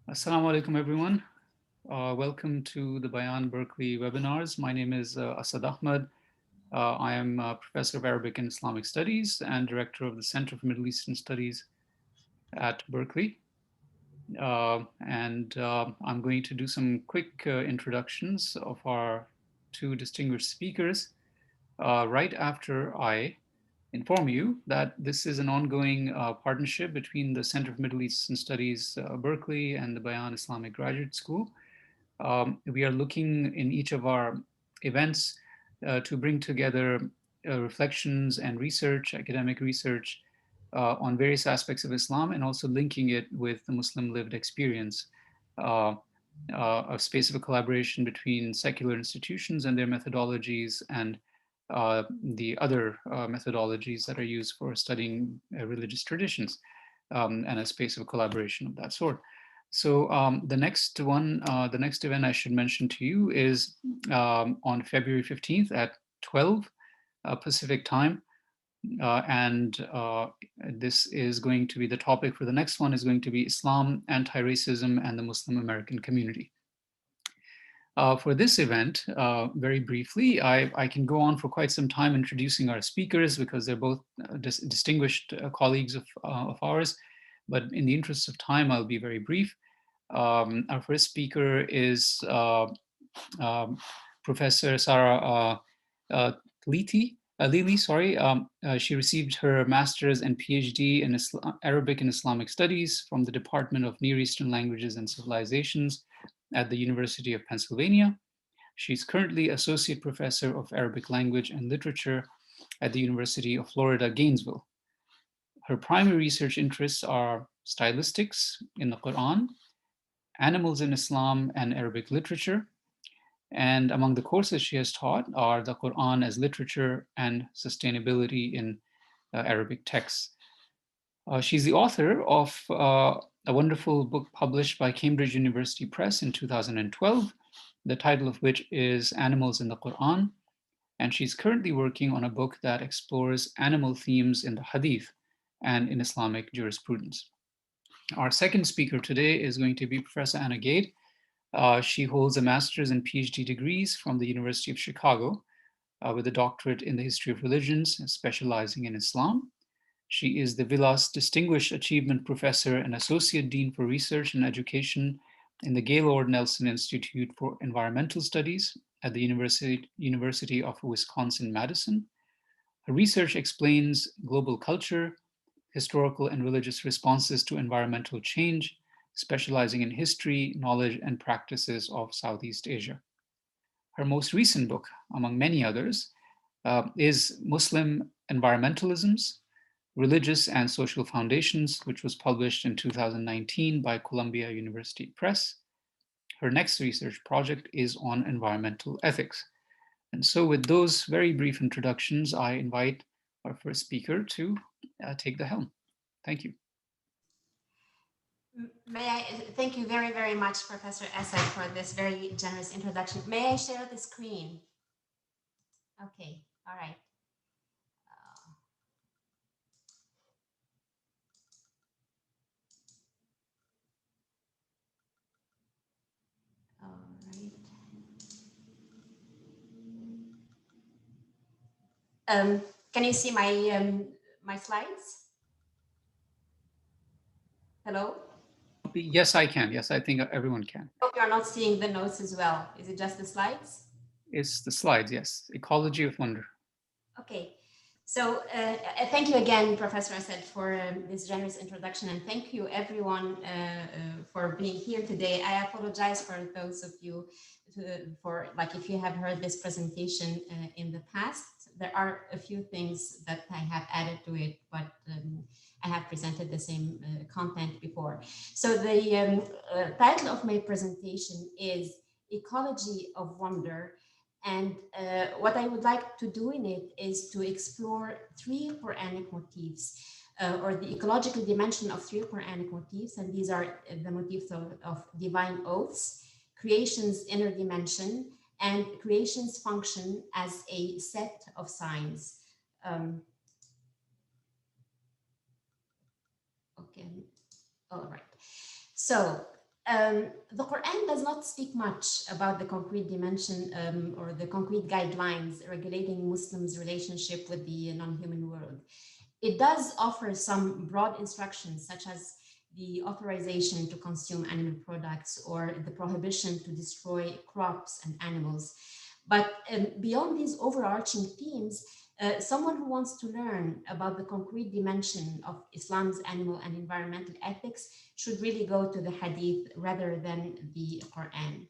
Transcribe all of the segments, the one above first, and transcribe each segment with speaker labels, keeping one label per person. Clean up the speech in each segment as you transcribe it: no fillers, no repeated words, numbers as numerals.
Speaker 1: Assalamu alaikum, everyone. Welcome to the Bayan Berkeley webinars. My name is Asad Ahmed. I am a professor of Arabic and Islamic Studies and director of the Center for Middle Eastern Studies at Berkeley. I'm going to do some quick introductions of our two distinguished speakers right after I inform you that this is an ongoing partnership between the Center for Middle Eastern Studies, Berkeley, and the Bayan Islamic Graduate School. We are looking in each of our events to bring together reflections and research, academic research on various aspects of Islam, and also linking it with the Muslim lived experience, a space of a collaboration between secular institutions and their methodologies and the other methodologies that are used for studying religious traditions, and a space of collaboration of that sort. So the next event I should mention to you is on February 15th at 12 Pacific time. This is going to be the topic for the next one is going to be Islam, anti-racism, and the Muslim American community. For this event, very briefly, I can go on for quite some time introducing our speakers because they're both distinguished colleagues of ours. But in the interest of time, I'll be very brief. Our first speaker is Professor Sarra Liti. Lili, sorry. She received her master's and PhD in Arabic and Islamic Studies from the Department of Near Eastern Languages and Civilizations at the University of Pennsylvania. She's currently Associate Professor of Arabic Language and Literature at the University of Florida, Gainesville. Her primary research interests are stylistics in the Qur'an, animals in Islam and Arabic literature, and among the courses she has taught are the Qur'an as literature and sustainability in Arabic texts. She's the author of a wonderful book published by Cambridge University Press in 2012, the title of which is Animals in the Qur'an, and she's currently working on a book that explores animal themes in the Hadith and in Islamic jurisprudence. Our second speaker today is going to be Professor Anna Gade. She holds a master's and PhD degrees from the University of Chicago with a doctorate in the history of religions, specializing in Islam. She is the Vilas Distinguished Achievement Professor and Associate Dean for Research and Education in the Gaylord Nelson Institute for Environmental Studies at the University of Wisconsin-Madison. Her research explains global culture, historical and religious responses to environmental change, specializing in history, knowledge, and practices of Southeast Asia. Her most recent book, among many others, is Muslim Environmentalisms, Religious and Social Foundations, which was published in 2019 by Columbia University Press. Her next research project is on environmental ethics. And so with those very brief introductions, I invite our first speaker to take the helm. Thank you.
Speaker 2: May I thank you very, very much, Professor Asad, for this very generous introduction. May I share the screen? Okay, all right. All right. Can you see my slides? Hello?
Speaker 1: Yes, I can. Yes, I think everyone can.
Speaker 2: I hope you're not seeing the notes as well. Is it just the slides?
Speaker 1: It's the slides, yes. Ecology of Wonder.
Speaker 2: Okay. So thank you again, Professor Asad, for this generous introduction, and thank you everyone for being here today. I apologize for those of you if you have heard this presentation in the past. There are a few things that I have added to it, but I have presented the same content before. So the title of my presentation is Ecology of Wonder. And what I would like to do in it is to explore three Qur'anic motifs, or the ecological dimension of three Qur'anic motifs. And these are the motifs of divine oaths, creation's inner dimension, and creation's function as a set of signs. Okay, all right. So The Quran does not speak much about the concrete dimension or the concrete guidelines regulating Muslims' relationship with the non-human world. It does offer some broad instructions, such as the authorization to consume animal products or the prohibition to destroy crops and animals. But beyond these overarching themes, someone who wants to learn about the concrete dimension of Islam's animal and environmental ethics should really go to the Hadith rather than the Quran.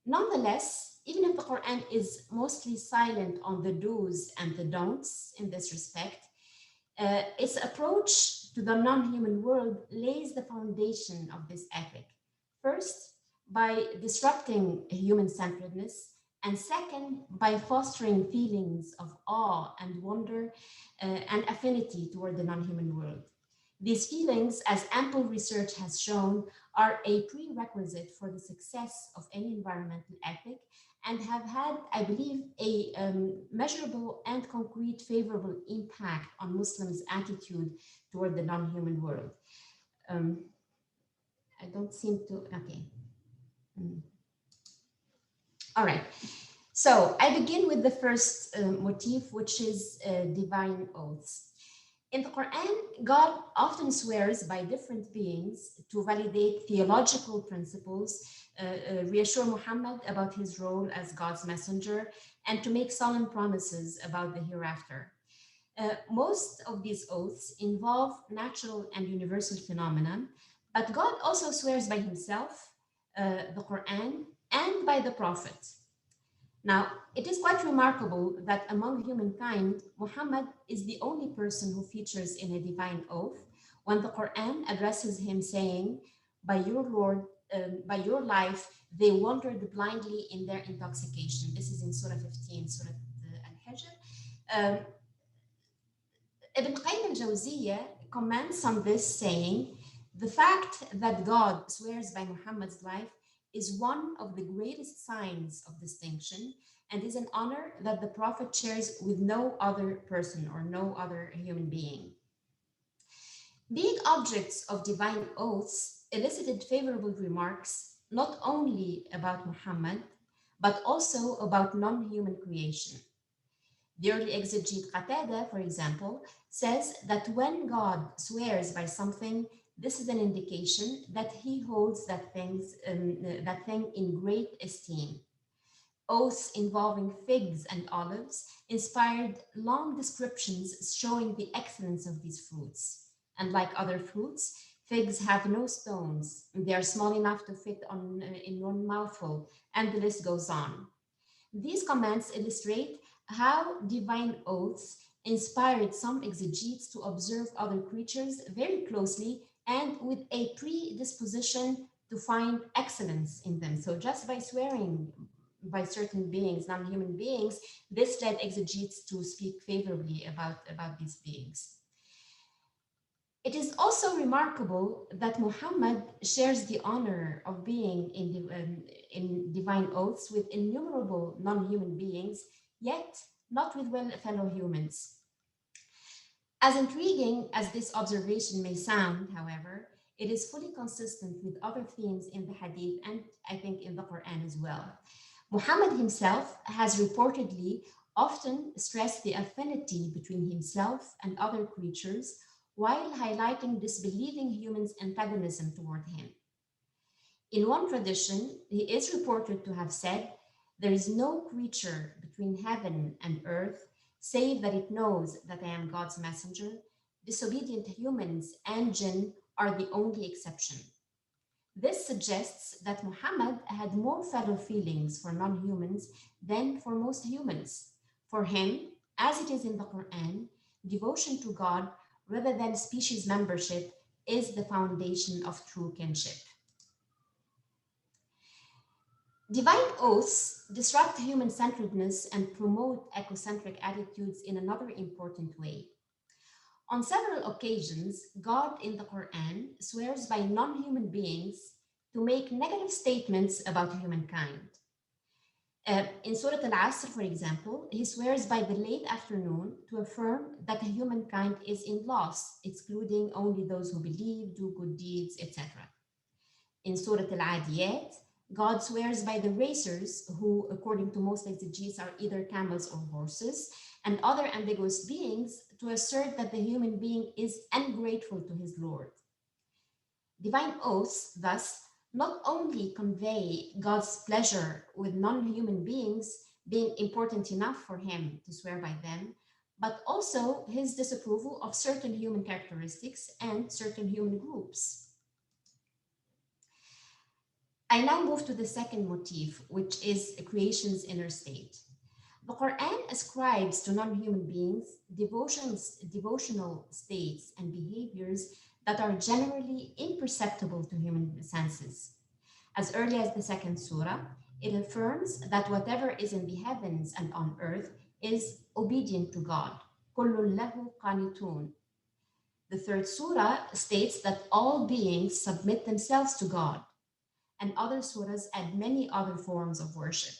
Speaker 2: Nonetheless, even if the Quran is mostly silent on the do's and the don'ts in this respect, its approach to the non-human world lays the foundation of this ethic. First, by disrupting human-centeredness, and second, by fostering feelings of awe and wonder and affinity toward the non-human world. These feelings, as ample research has shown, are a prerequisite for the success of any environmental ethic and have had, I believe, a measurable and concrete favorable impact on Muslims' attitude toward the non-human world. Um, I don't seem to, okay. All right. So I begin with the first motif, which is divine oaths. In the Quran, God often swears by different beings to validate theological principles, reassure Muhammad about his role as God's messenger, and to make solemn promises about the hereafter. Most of these oaths involve natural and universal phenomena, but God also swears by himself, the Quran, and by the Prophet. Now, it is quite remarkable that among humankind, Muhammad is the only person who features in a divine oath when the Quran addresses him saying, by your Lord, by your life, they wandered blindly in their intoxication. This is in Surah 15, Surah Al-Hijr. Ibn Qayyim al-Jawziyah comments on this saying, the fact that God swears by Muhammad's life is one of the greatest signs of distinction and is an honor that the Prophet shares with no other person or no other human being. Being objects of divine oaths elicited favorable remarks not only about Muhammad, but also about non-human creation. The early exegete Qatada, for example, says that when God swears by something, this is an indication that he holds that thing in great esteem. Oaths involving figs and olives inspired long descriptions showing the excellence of these fruits. And like other fruits, figs have no stones. They are small enough to fit in one mouthful, and the list goes on. These comments illustrate how divine oaths inspired some exegetes to observe other creatures very closely and with a predisposition to find excellence in them. So just by swearing by certain beings, non-human beings, this led exegetes to speak favorably about these beings. It is also remarkable that Muhammad shares the honor of being in divine oaths with innumerable non-human beings, yet not with fellow humans. As intriguing as this observation may sound, however, it is fully consistent with other themes in the Hadith and I think in the Quran as well. Muhammad himself has reportedly often stressed the affinity between himself and other creatures while highlighting disbelieving humans' antagonism toward him. In one tradition, he is reported to have said, there is no creature between heaven and earth save that it knows that I am God's messenger. Disobedient humans and jinn are the only exception. This suggests that Muhammad had more fellow feelings for non-humans than for most humans. For him, as it is in the Quran, devotion to God rather than species membership is the foundation of true kinship. Divine oaths disrupt human-centeredness and promote ecocentric attitudes in another important way. On several occasions, God in the Quran swears by non-human beings to make negative statements about humankind. In Surah Al-Asr, for example, he swears by the late afternoon to affirm that humankind is in loss, excluding only those who believe, do good deeds, etc. In Surah Al-Adiyat, God swears by the racers who, according to most exegetes, are either camels or horses, and other ambiguous beings to assert that the human being is ungrateful to his Lord. Divine oaths, thus, not only convey God's pleasure with non-human beings being important enough for him to swear by them, but also his disapproval of certain human characteristics and certain human groups. I now move to the second motif, which is creation's inner state. The Quran ascribes to non-human beings devotional states and behaviors that are generally imperceptible to human senses. As early as the second surah, it affirms that whatever is in the heavens and on earth is obedient to God. كُلٌّ لَهُ قَانِتُونَ. The third surah states that all beings submit themselves to God, and other surahs add many other forms of worship.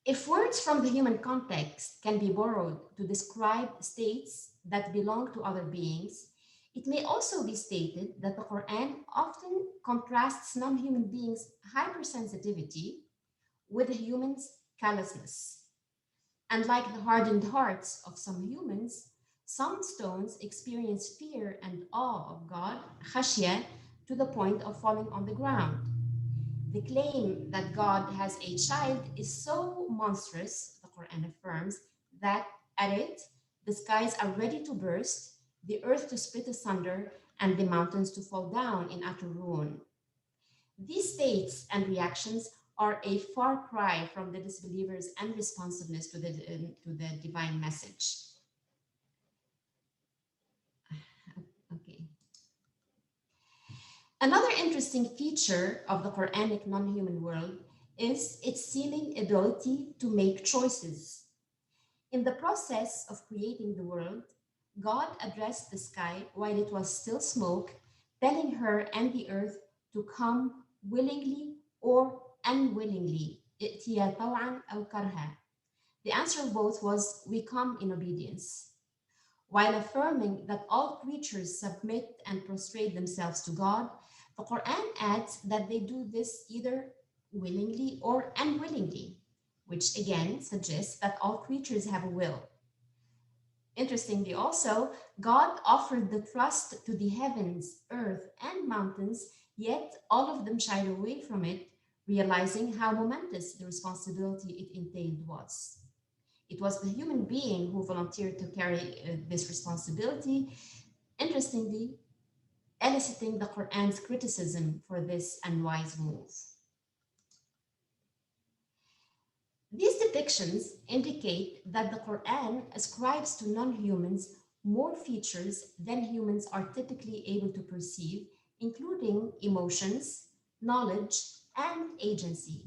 Speaker 2: If words from the human context can be borrowed to describe states that belong to other beings, it may also be stated that the Quran often contrasts non-human beings' hypersensitivity with the humans' callousness. Unlike the hardened hearts of some humans, some stones experience fear and awe of God, khashya, to the point of falling on the ground. The claim that God has a child is so monstrous, the Quran affirms, that at it, the skies are ready to burst, the earth to split asunder, and the mountains to fall down in utter ruin. These states and reactions are a far cry from the disbeliever's unresponsiveness to the divine message. Okay. Another interesting feature of the Quranic non-human world is its seeming ability to make choices. In the process of creating the world, God addressed the sky while it was still smoke, telling her and the earth to come willingly or unwillingly. ائتيا طوعاً أو كرها. The answer of both was, we come in obedience. While affirming that all creatures submit and prostrate themselves to God, the Quran adds that they do this either willingly or unwillingly, which again suggests that all creatures have a will. Interestingly also, God offered the trust to the heavens, earth, and mountains, yet all of them shied away from it, realizing how momentous the responsibility it entailed was. It was the human being who volunteered to carry this responsibility, interestingly, eliciting the Quran's criticism for this unwise move. These depictions indicate that the Quran ascribes to non-humans more features than humans are typically able to perceive, including emotions, knowledge, and agency.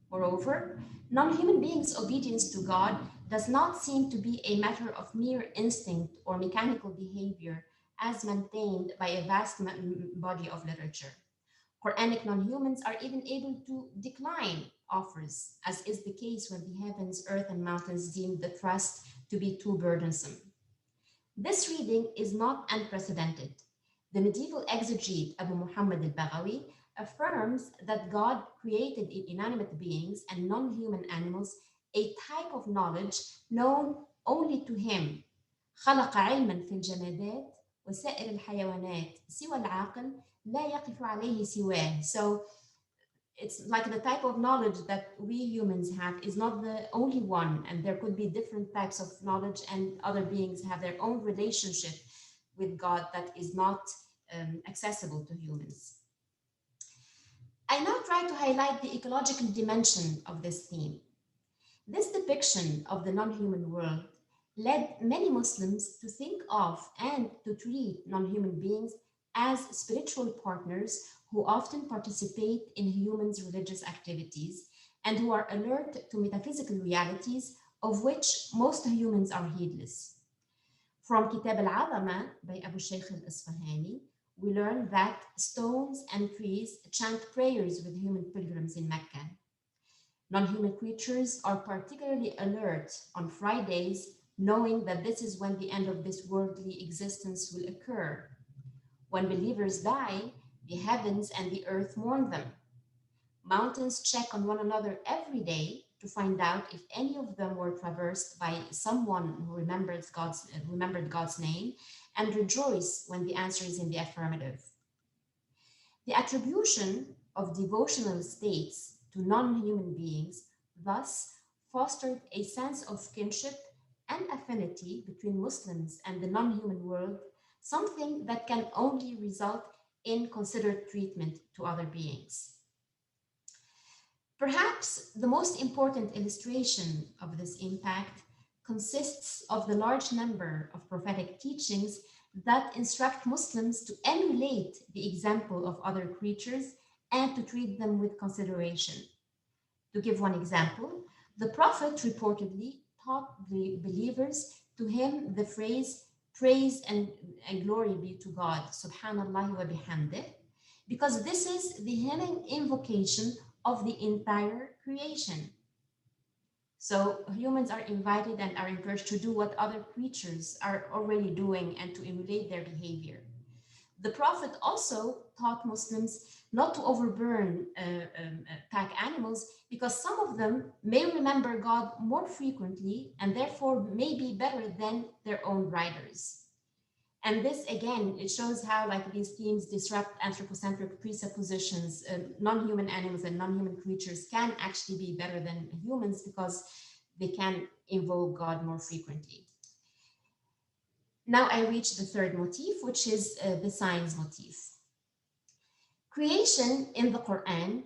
Speaker 2: Moreover, non-human beings' obedience to God does not seem to be a matter of mere instinct or mechanical behavior as maintained by a vast body of literature. Quranic non-humans are even able to decline offers, as is the case when the heavens, earth, and mountains deem the trust to be too burdensome. This reading is not unprecedented. The medieval exegete Abu Muhammad al-Baghawi affirms that God created in inanimate beings and non-human animals a type of knowledge known only to him. خلق علما في الجمادات وسائر الحيوانات سوى العاقل لا يقف عليه سواه. So it's like the type of knowledge that we humans have is not the only one, and there could be different types of knowledge, and other beings have their own relationship with God that is not accessible to humans. I now try to highlight the ecological dimension of this theme. This depiction of the non-human world led many Muslims to think of and to treat non-human beings as spiritual partners who often participate in humans' religious activities and who are alert to metaphysical realities of which most humans are heedless. From Kitab al-Azama by Abu Shaykh al-Isfahani, we learn that stones and trees chant prayers with human pilgrims in Mecca. Non-human creatures are particularly alert on Fridays, knowing that this is when the end of this worldly existence will occur. When believers die, The heavens and the earth mourn them. Mountains check on one another every day to find out if any of them were traversed by someone who remembered God's name, and rejoice when the answer is in the affirmative. The attribution of devotional states to non-human beings thus fostered a sense of kinship and affinity between Muslims and the non-human world, something that can only result in considered treatment to other beings. Perhaps the most important illustration of this impact consists of the large number of prophetic teachings that instruct Muslims to emulate the example of other creatures and to treat them with consideration. To give one example, the Prophet reportedly taught the believers to hymn the phrase, praise and glory be to God, subhanallah wa bihamdih, because this is the hymning invocation of the entire creation. So humans are invited and are encouraged to do what other creatures are already doing and to emulate their behavior. The Prophet also taught Muslims not to overburn pack animals because some of them may remember God more frequently and therefore may be better than their own riders. And this, again, it shows how like these themes disrupt anthropocentric presuppositions. Non-human animals and non-human creatures can actually be better than humans because they can invoke God more frequently. Now I reach the third motif, which is the signs motif. Creation in the Qur'an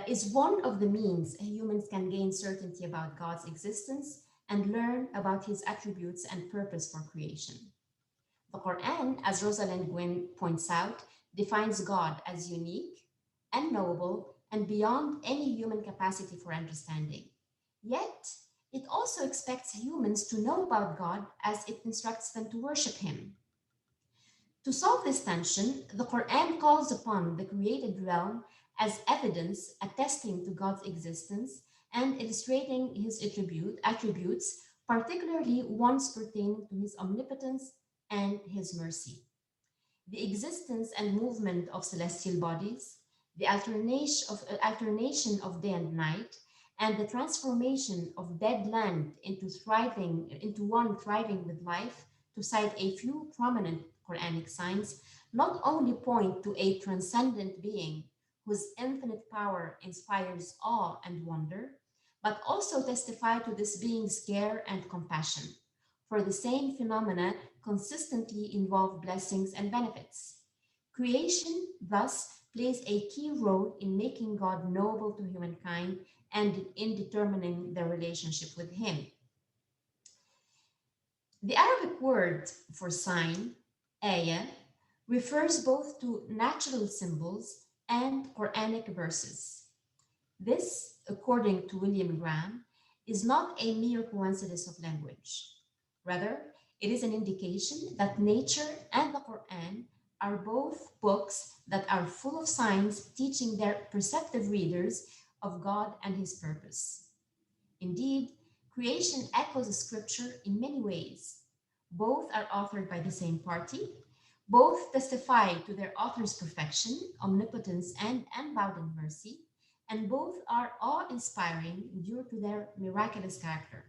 Speaker 2: is one of the means humans can gain certainty about God's existence and learn about his attributes and purpose for creation. The Quran, as Rosalind Gwynn points out, defines God as unique, unknowable, and beyond any human capacity for understanding. Yet, it also expects humans to know about God as it instructs them to worship him. To solve this tension, the Quran calls upon the created realm as evidence attesting to God's existence and illustrating his attributes, particularly ones pertaining to his omnipotence and his mercy. The existence and movement of celestial bodies, the alternation of day and night, and the transformation of dead land into one thriving with life, to cite a few prominent Quranic signs, not only point to a transcendent being whose infinite power inspires awe and wonder, but also testify to this being's care and compassion. For the same phenomena consistently involve blessings and benefits. Creation, thus, plays a key role in making God knowable to humankind and in determining their relationship with him. The Arabic word for sign, ayah, refers both to natural symbols and Quranic verses. This, according to William Graham, is not a mere coincidence of language. Rather, it is an indication that nature and the Quran are both books that are full of signs teaching their perceptive readers of God and his purpose. Indeed, creation echoes scripture in many ways. Both are authored by the same party. Both testify to their author's perfection, omnipotence, and unbounded mercy. And both are awe-inspiring due to their miraculous character.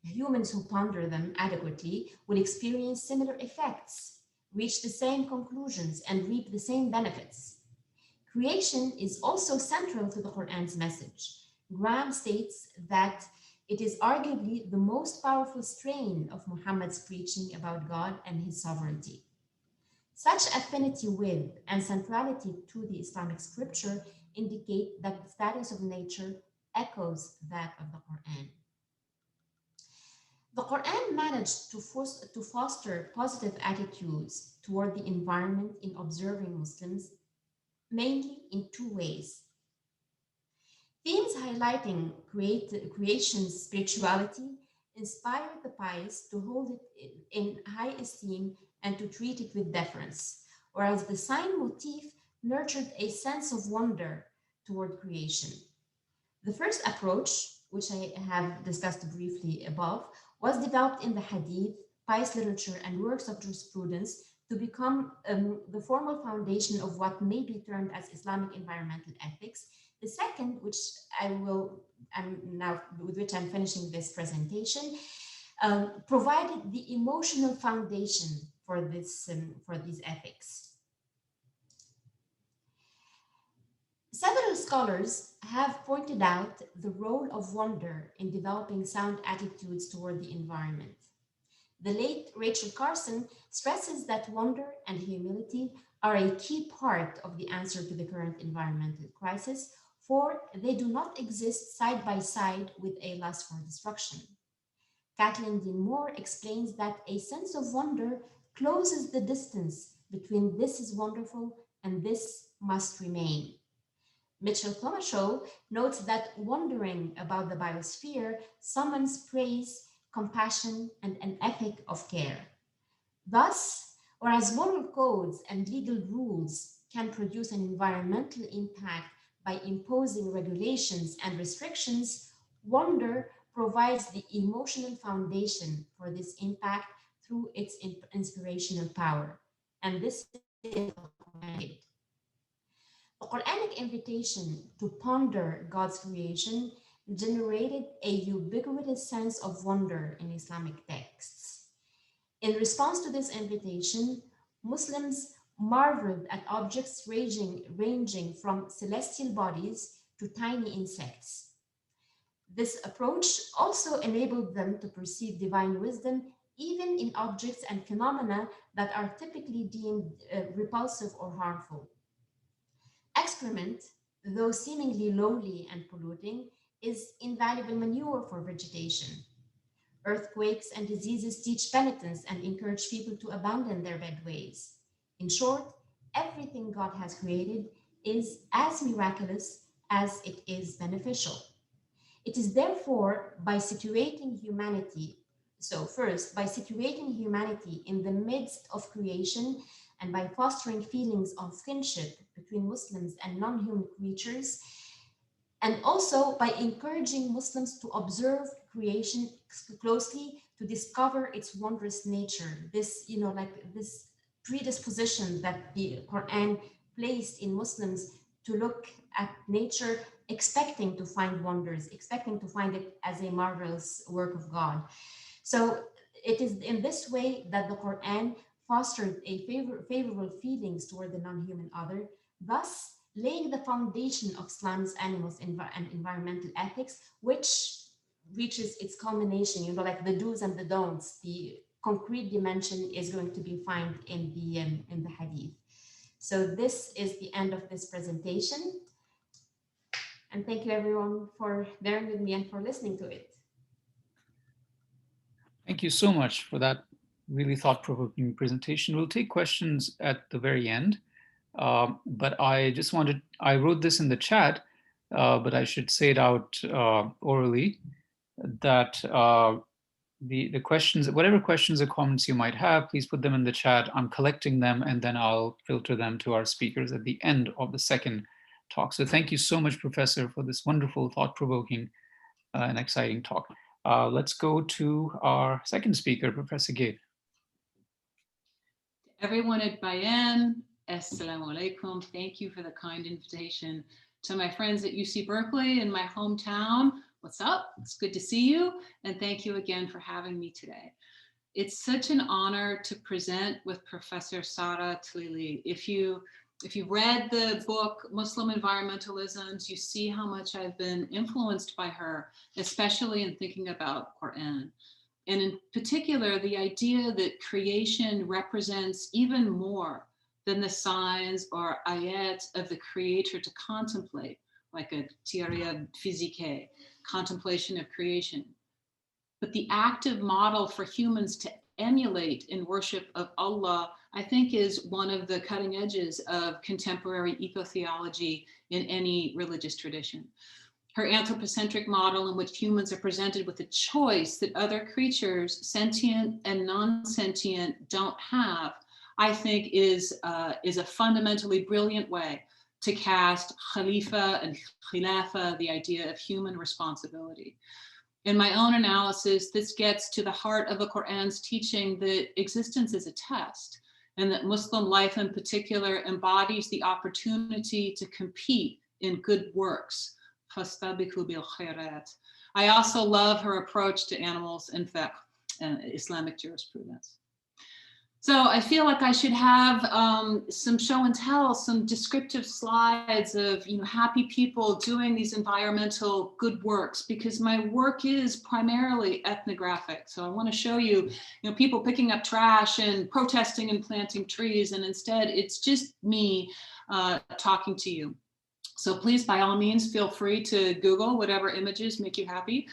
Speaker 2: Humans who ponder them adequately will experience similar effects, reach the same conclusions, and reap the same benefits. Creation is also central to the Quran's message. Graham states that it is arguably the most powerful strain of Muhammad's preaching about God and his sovereignty. Such affinity with and centrality to the Islamic scripture indicate that the status of nature echoes that of the Quran. The Quran managed to foster positive attitudes toward the environment in observing Muslims, mainly in two ways. Themes highlighting creation's spirituality inspired the pious to hold it in high esteem and to treat it with deference, whereas the sign motif nurtured a sense of wonder toward creation. The first approach, which I have discussed briefly above, was developed in the Hadith, pious literature, and works of jurisprudence to become the formal foundation of what may be termed as Islamic environmental ethics. The second, which with which I'm finishing this presentation, provided the emotional foundation for these ethics. Several scholars have pointed out the role of wonder in developing sound attitudes toward the environment. The late Rachel Carson stresses that wonder and humility are a key part of the answer to the current environmental crisis, for they do not exist side by side with a lust for destruction. Kathleen Dean Moore explains that a sense of wonder closes the distance between this is wonderful and this must remain. Mitchell Tomashow notes that wondering about the biosphere summons praise, compassion, and an ethic of care. Thus, whereas moral codes and legal rules can produce an environmental impact by imposing regulations and restrictions, wonder provides the emotional foundation for this impact through its inspirational power. And this is the Qur'anic invitation to ponder God's creation generated a ubiquitous sense of wonder in Islamic texts. In response to this invitation, Muslims marveled at objects ranging from celestial bodies to tiny insects. This approach also enabled them to perceive divine wisdom even in objects and phenomena that are typically deemed repulsive or harmful. Excrement, though seemingly lowly and polluting, is invaluable manure for vegetation. Earthquakes and diseases teach penitence and encourage people to abandon their bad ways. In short, everything God has created is as miraculous as it is beneficial. It is therefore by situating humanity in the midst of creation and by fostering feelings of kinship between Muslims and non-human creatures, and also by encouraging Muslims to observe creation closely to discover its wondrous nature. This, this predisposition that the Quran placed in Muslims to look at nature, expecting to find wonders, expecting to find it as a marvelous work of God. So it is in this way that the Quran fostered a favorable feelings toward the non-human other, thus laying the foundation of Islam's animals and environmental ethics, which reaches its culmination, like the do's and the don'ts. The concrete dimension is going to be found in the hadith. So this is the end of this presentation. And thank you everyone for bearing with me and for listening to it.
Speaker 1: Thank you so much for that really thought-provoking presentation. We'll take questions at the very end. But I wrote this in the chat, but I should say it out orally, that the questions, whatever questions or comments you might have, please put them in the chat. I'm collecting them and then I'll filter them to our speakers at the end of the second talk. So thank you so much, Professor, for this wonderful, thought-provoking and exciting talk. Let's go to our second speaker, Professor Gade.
Speaker 3: Everyone at Bayan, Assalamu alaikum. Thank you for the kind invitation. To my friends at UC Berkeley in my hometown, what's up? It's good to see you. And thank you again for having me today. It's such an honor to present with Professor Sarra Tlili. If you read the book, Muslim Environmentalisms, you see how much I've been influenced by her, especially in thinking about Qur'an. And in particular, the idea that creation represents even more than the signs or ayat of the creator to contemplate, like a théorie physique, contemplation of creation. But the active model for humans to emulate in worship of Allah, I think, is one of the cutting edges of contemporary eco-theology in any religious tradition. Her anthropocentric model, in which humans are presented with a choice that other creatures, sentient and non-sentient, don't have, I think is a fundamentally brilliant way to cast Khalifa and Khilafa, the idea of human responsibility. In my own analysis, this gets to the heart of the Qur'an's teaching that existence is a test. and that Muslim life in particular embodies the opportunity to compete in good works. فَاسْتَبِقُوا بِالْخَيْرَاتِ. I also love her approach to animals and fiqh and Islamic jurisprudence. So I feel like I should have some show and tell, some descriptive slides of happy people doing these environmental good works, because my work is primarily ethnographic. So I want to show you, people picking up trash and protesting and planting trees, and instead it's just me talking to you. So please, by all means, feel free to Google whatever images make you happy.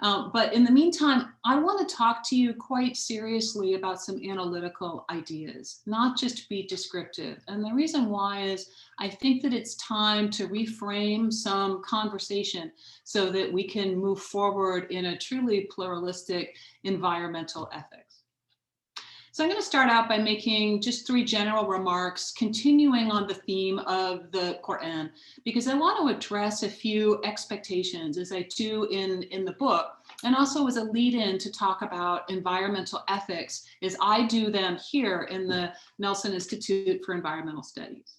Speaker 3: But in the meantime, I want to talk to you quite seriously about some analytical ideas, not just be descriptive. And the reason why is I think that it's time to reframe some conversation so that we can move forward in a truly pluralistic environmental ethics. So I'm going to start out by making just 3 general remarks, continuing on the theme of the Qur'an, because I want to address a few expectations, as I do in the book, and also as a lead-in to talk about environmental ethics as I do them here in the Nelson Institute for Environmental Studies.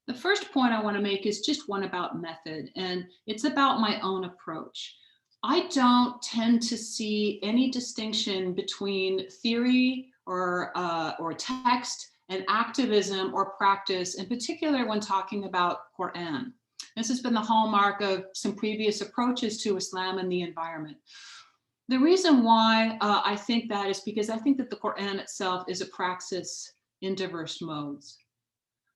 Speaker 3: The first point I want to make is just one about method, and it's about my own approach. I don't tend to see any distinction between theory or text and activism or practice, in particular when talking about Qur'an. This has been the hallmark of some previous approaches to Islam and the environment. The reason why I think that is because I think that the Qur'an itself is a praxis in diverse modes.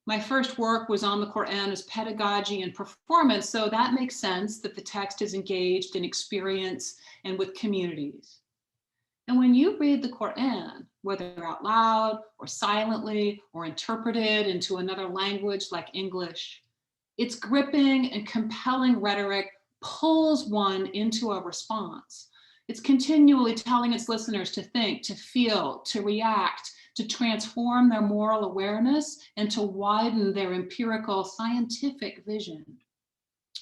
Speaker 3: My first work was on the Qur'an as pedagogy and performance, so that makes sense that the text is engaged in experience and with communities. And when you read the Qur'an, whether out loud or silently or interpreted into another language like English, its gripping and compelling rhetoric pulls one into a response. It's continually telling its listeners to think, to feel, to react, to transform their moral awareness, and to widen their empirical scientific vision.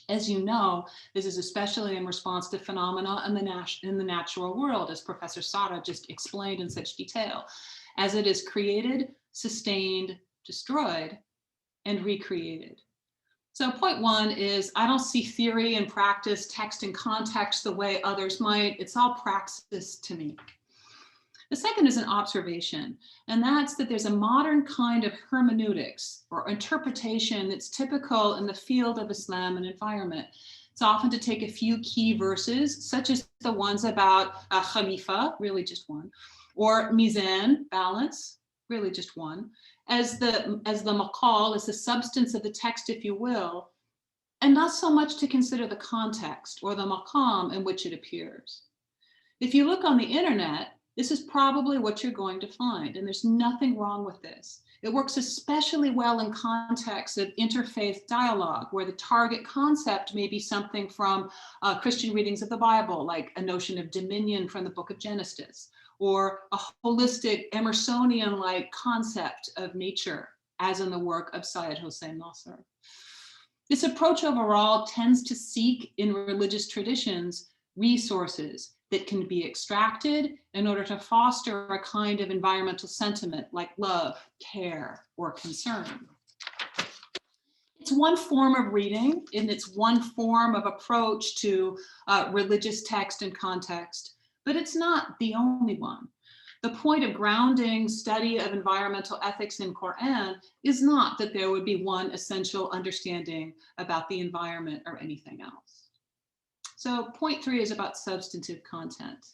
Speaker 3: As you know, this is especially in response to phenomena in the natural world, as Professor Sarra just explained in such detail, as it is created, sustained, destroyed, and recreated. So point 1 is I don't see theory and practice, text and context the way others might. It's all praxis to me. The second is an observation, and that's that there's a modern kind of hermeneutics or interpretation that's typical in the field of Islam and environment. It's often to take a few key verses, such as the ones about khalifa, really just one, or mizan, balance, really just one, as the maqal, as the substance of the text, if you will, and not so much to consider the context or the maqam in which it appears. If you look on the internet, this is probably what you're going to find, and there's nothing wrong with this. It works especially well in contexts of interfaith dialogue, where the target concept may be something from Christian readings of the Bible, like a notion of dominion from the book of Genesis, or a holistic Emersonian-like concept of nature, as in the work of Syed Hossein Nasr. This approach overall tends to seek in religious traditions resources that can be extracted in order to foster a kind of environmental sentiment like love, care, or concern. It's one form of reading, and it's one form of approach to religious text and context, but it's not the only one. The point of grounding study of environmental ethics in Qur'an is not that there would be one essential understanding about the environment or anything else. So point 3 is about substantive content.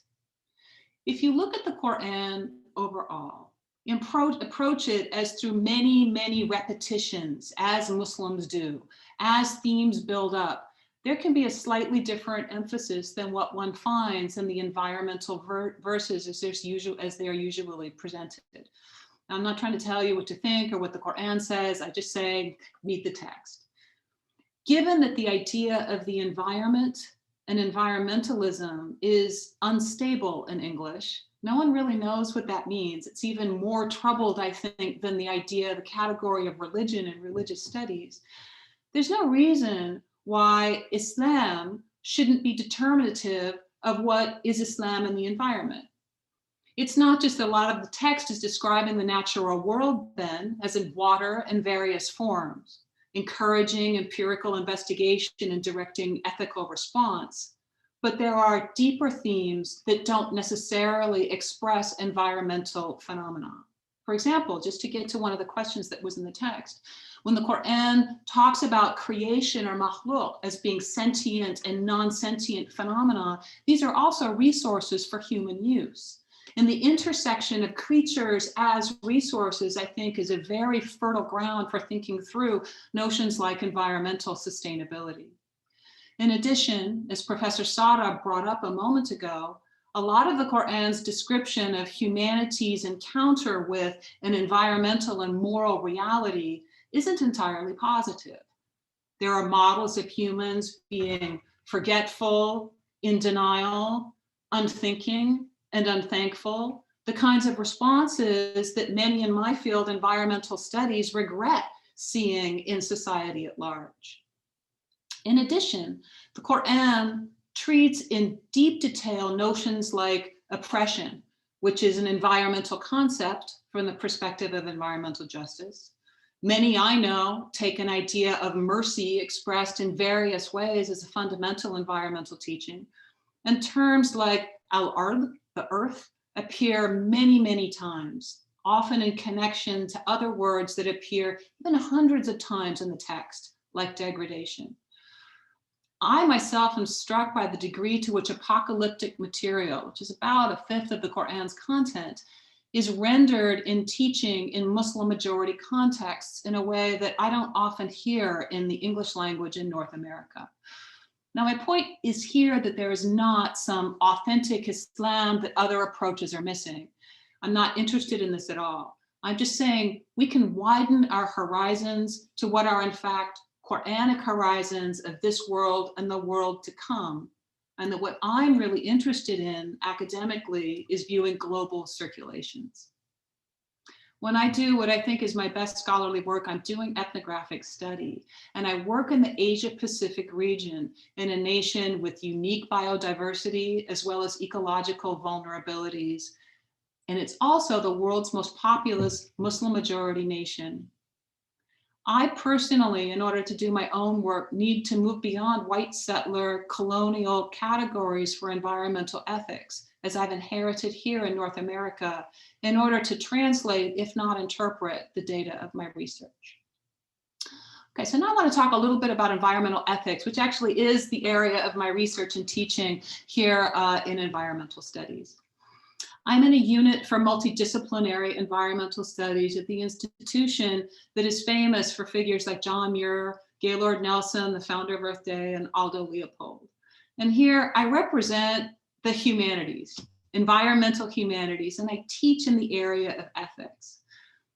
Speaker 3: If you look at the Qur'an overall, approach it as through many, many repetitions, as Muslims do, as themes build up, there can be a slightly different emphasis than what one finds in the environmental verses as they are usually presented. Now, I'm not trying to tell you what to think or what the Qur'an says, I just say, read the text. Given that the idea of the environment and environmentalism is unstable in English, no one really knows what that means. It's even more troubled, I think, than the idea, the category of religion and religious studies. There's no reason why Islam shouldn't be determinative of what is Islam in the environment. It's not just a lot of the text is describing the natural world then, as in water in various forms, encouraging empirical investigation and directing ethical response. But there are deeper themes that don't necessarily express environmental phenomena. For example, just to get to one of the questions that was in the text, when the Qur'an talks about creation or makhluk as being sentient and non-sentient phenomena, these are also resources for human use. And the intersection of creatures as resources, I think, is a very fertile ground for thinking through notions like environmental sustainability. In addition, as Professor Sarra brought up a moment ago, a lot of the Qur'an's description of humanity's encounter with an environmental and moral reality isn't entirely positive. There are models of humans being forgetful, in denial, unthinking, and unthankful, the kinds of responses that many in my field, environmental studies, regret seeing in society at large. In addition, the Qur'an treats in deep detail notions like oppression, which is an environmental concept from the perspective of environmental justice. Many I know take an idea of mercy expressed in various ways as a fundamental environmental teaching. And terms like al-ard, the earth, appear many, many times, often in connection to other words that appear even hundreds of times in the text, like degradation. I myself am struck by the degree to which apocalyptic material, which is about a fifth of the Qur'an's content, is rendered in teaching in Muslim majority contexts in a way that I don't often hear in the English language in North America. Now, my point is here that there is not some authentic Islam that other approaches are missing. I'm not interested in this at all. I'm just saying we can widen our horizons to what are in fact Qur'anic horizons of this world and the world to come. And that what I'm really interested in academically is viewing global circulations. When I do what I think is my best scholarly work, I'm doing ethnographic study. And I work in the Asia Pacific region in a nation with unique biodiversity as well as ecological vulnerabilities. And it's also the world's most populous Muslim majority nation. I personally, in order to do my own work, need to move beyond white settler colonial categories for environmental ethics, as I've inherited here in North America, in order to translate, if not interpret, the data of my research. Okay, so now I want to talk a little bit about environmental ethics, which actually is the area of my research and teaching here in environmental studies. I'm in a unit for multidisciplinary environmental studies at the institution that is famous for figures like John Muir, Gaylord Nelson, the founder of Earth Day, and Aldo Leopold. And here I represent the humanities, environmental humanities, and I teach in the area of ethics.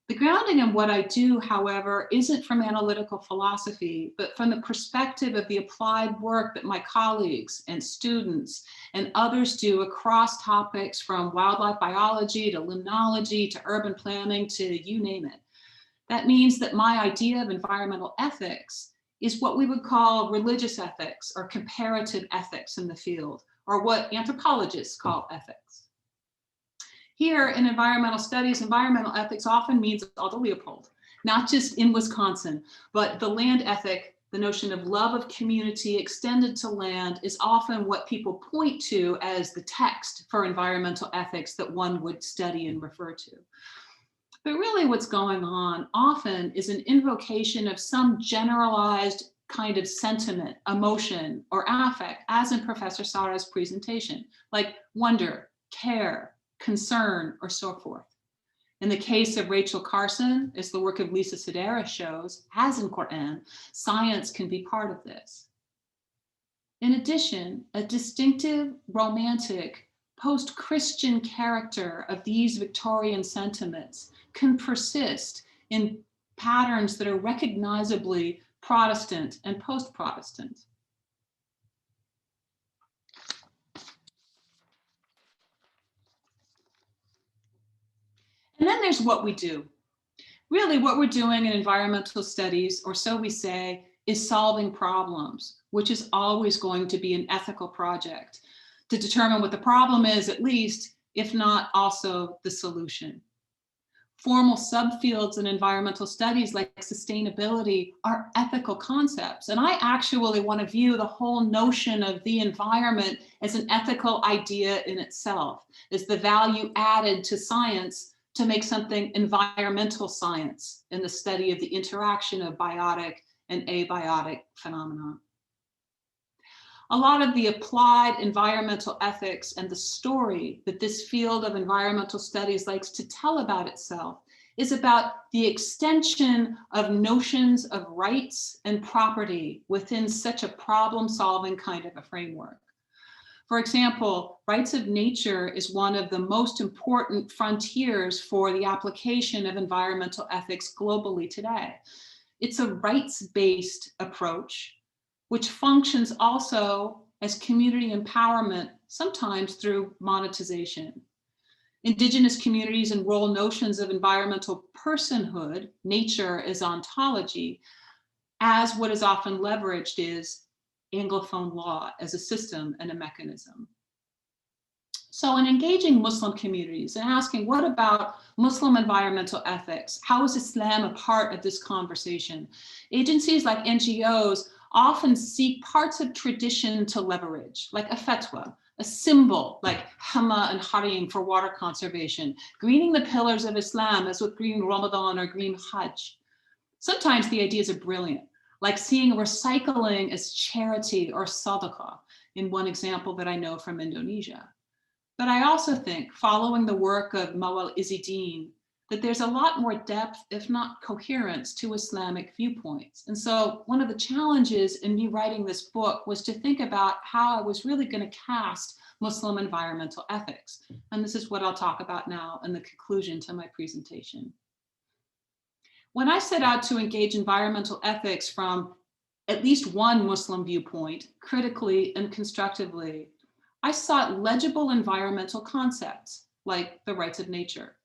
Speaker 3: The grounding in what I do, however, isn't from analytical philosophy, but from the perspective of the applied work that my colleagues and students and others do across topics from wildlife biology to limnology to urban planning to you name it. That means that my idea of environmental ethics is what we would call religious ethics or comparative ethics in the field, or what anthropologists call ethics. Here in environmental studies, environmental ethics often means Aldo Leopold, not just in Wisconsin, but the land ethic, the notion of love of community extended to land is often what people point to as the text for environmental ethics that one would study and refer to. But really what's going on often is an invocation of some generalized kind of sentiment, emotion, or affect, as in Professor Sarra's presentation, like wonder, care, concern, or so forth. In the case of Rachel Carson, as the work of Lisa Sedaris shows, as in Qur'an, science can be part of this. In addition, a distinctive, romantic, post-Christian character of these Victorian sentiments can persist in patterns that are recognizably Protestant and post-Protestant. And then there's what we do. Really what we're doing in environmental studies, or so we say, is solving problems, which is always going to be an ethical project. To determine what the problem is, at least, if not also the solution. Formal subfields in environmental studies like sustainability are ethical concepts. And I actually want to view the whole notion of the environment as an ethical idea in itself, as the value added to science to make something environmental science in the study of the interaction of biotic and abiotic phenomena. A lot of the applied environmental ethics and the story that this field of environmental studies likes to tell about itself is about the extension of notions of rights and property within such a problem-solving kind of a framework. For example, rights of nature is one of the most important frontiers for the application of environmental ethics globally today. It's a rights-based approach which functions also as community empowerment, sometimes through monetization. Indigenous communities enroll notions of environmental personhood, nature as ontology, as what is often leveraged is Anglophone law as a system and a mechanism. So in engaging Muslim communities and asking, what about Muslim environmental ethics? How is Islam a part of this conversation? Agencies like NGOs often seek parts of tradition to leverage, like a fatwa, a symbol like hama and harim for water conservation, greening the pillars of Islam as with green Ramadan or green Hajj. Sometimes the ideas are brilliant, like seeing recycling as charity or sadaqah, in one example that I know from Indonesia. But I also think, following the work of Mawal Izzuddin, that there's a lot more depth, if not coherence, to Islamic viewpoints. And so one of the challenges in me writing this book was to think about how I was really going to cast Muslim environmental ethics. And this is what I'll talk about now in the conclusion to my presentation. When I set out to engage environmental ethics from at least one Muslim viewpoint, critically and constructively, I sought legible environmental concepts like the rights of nature.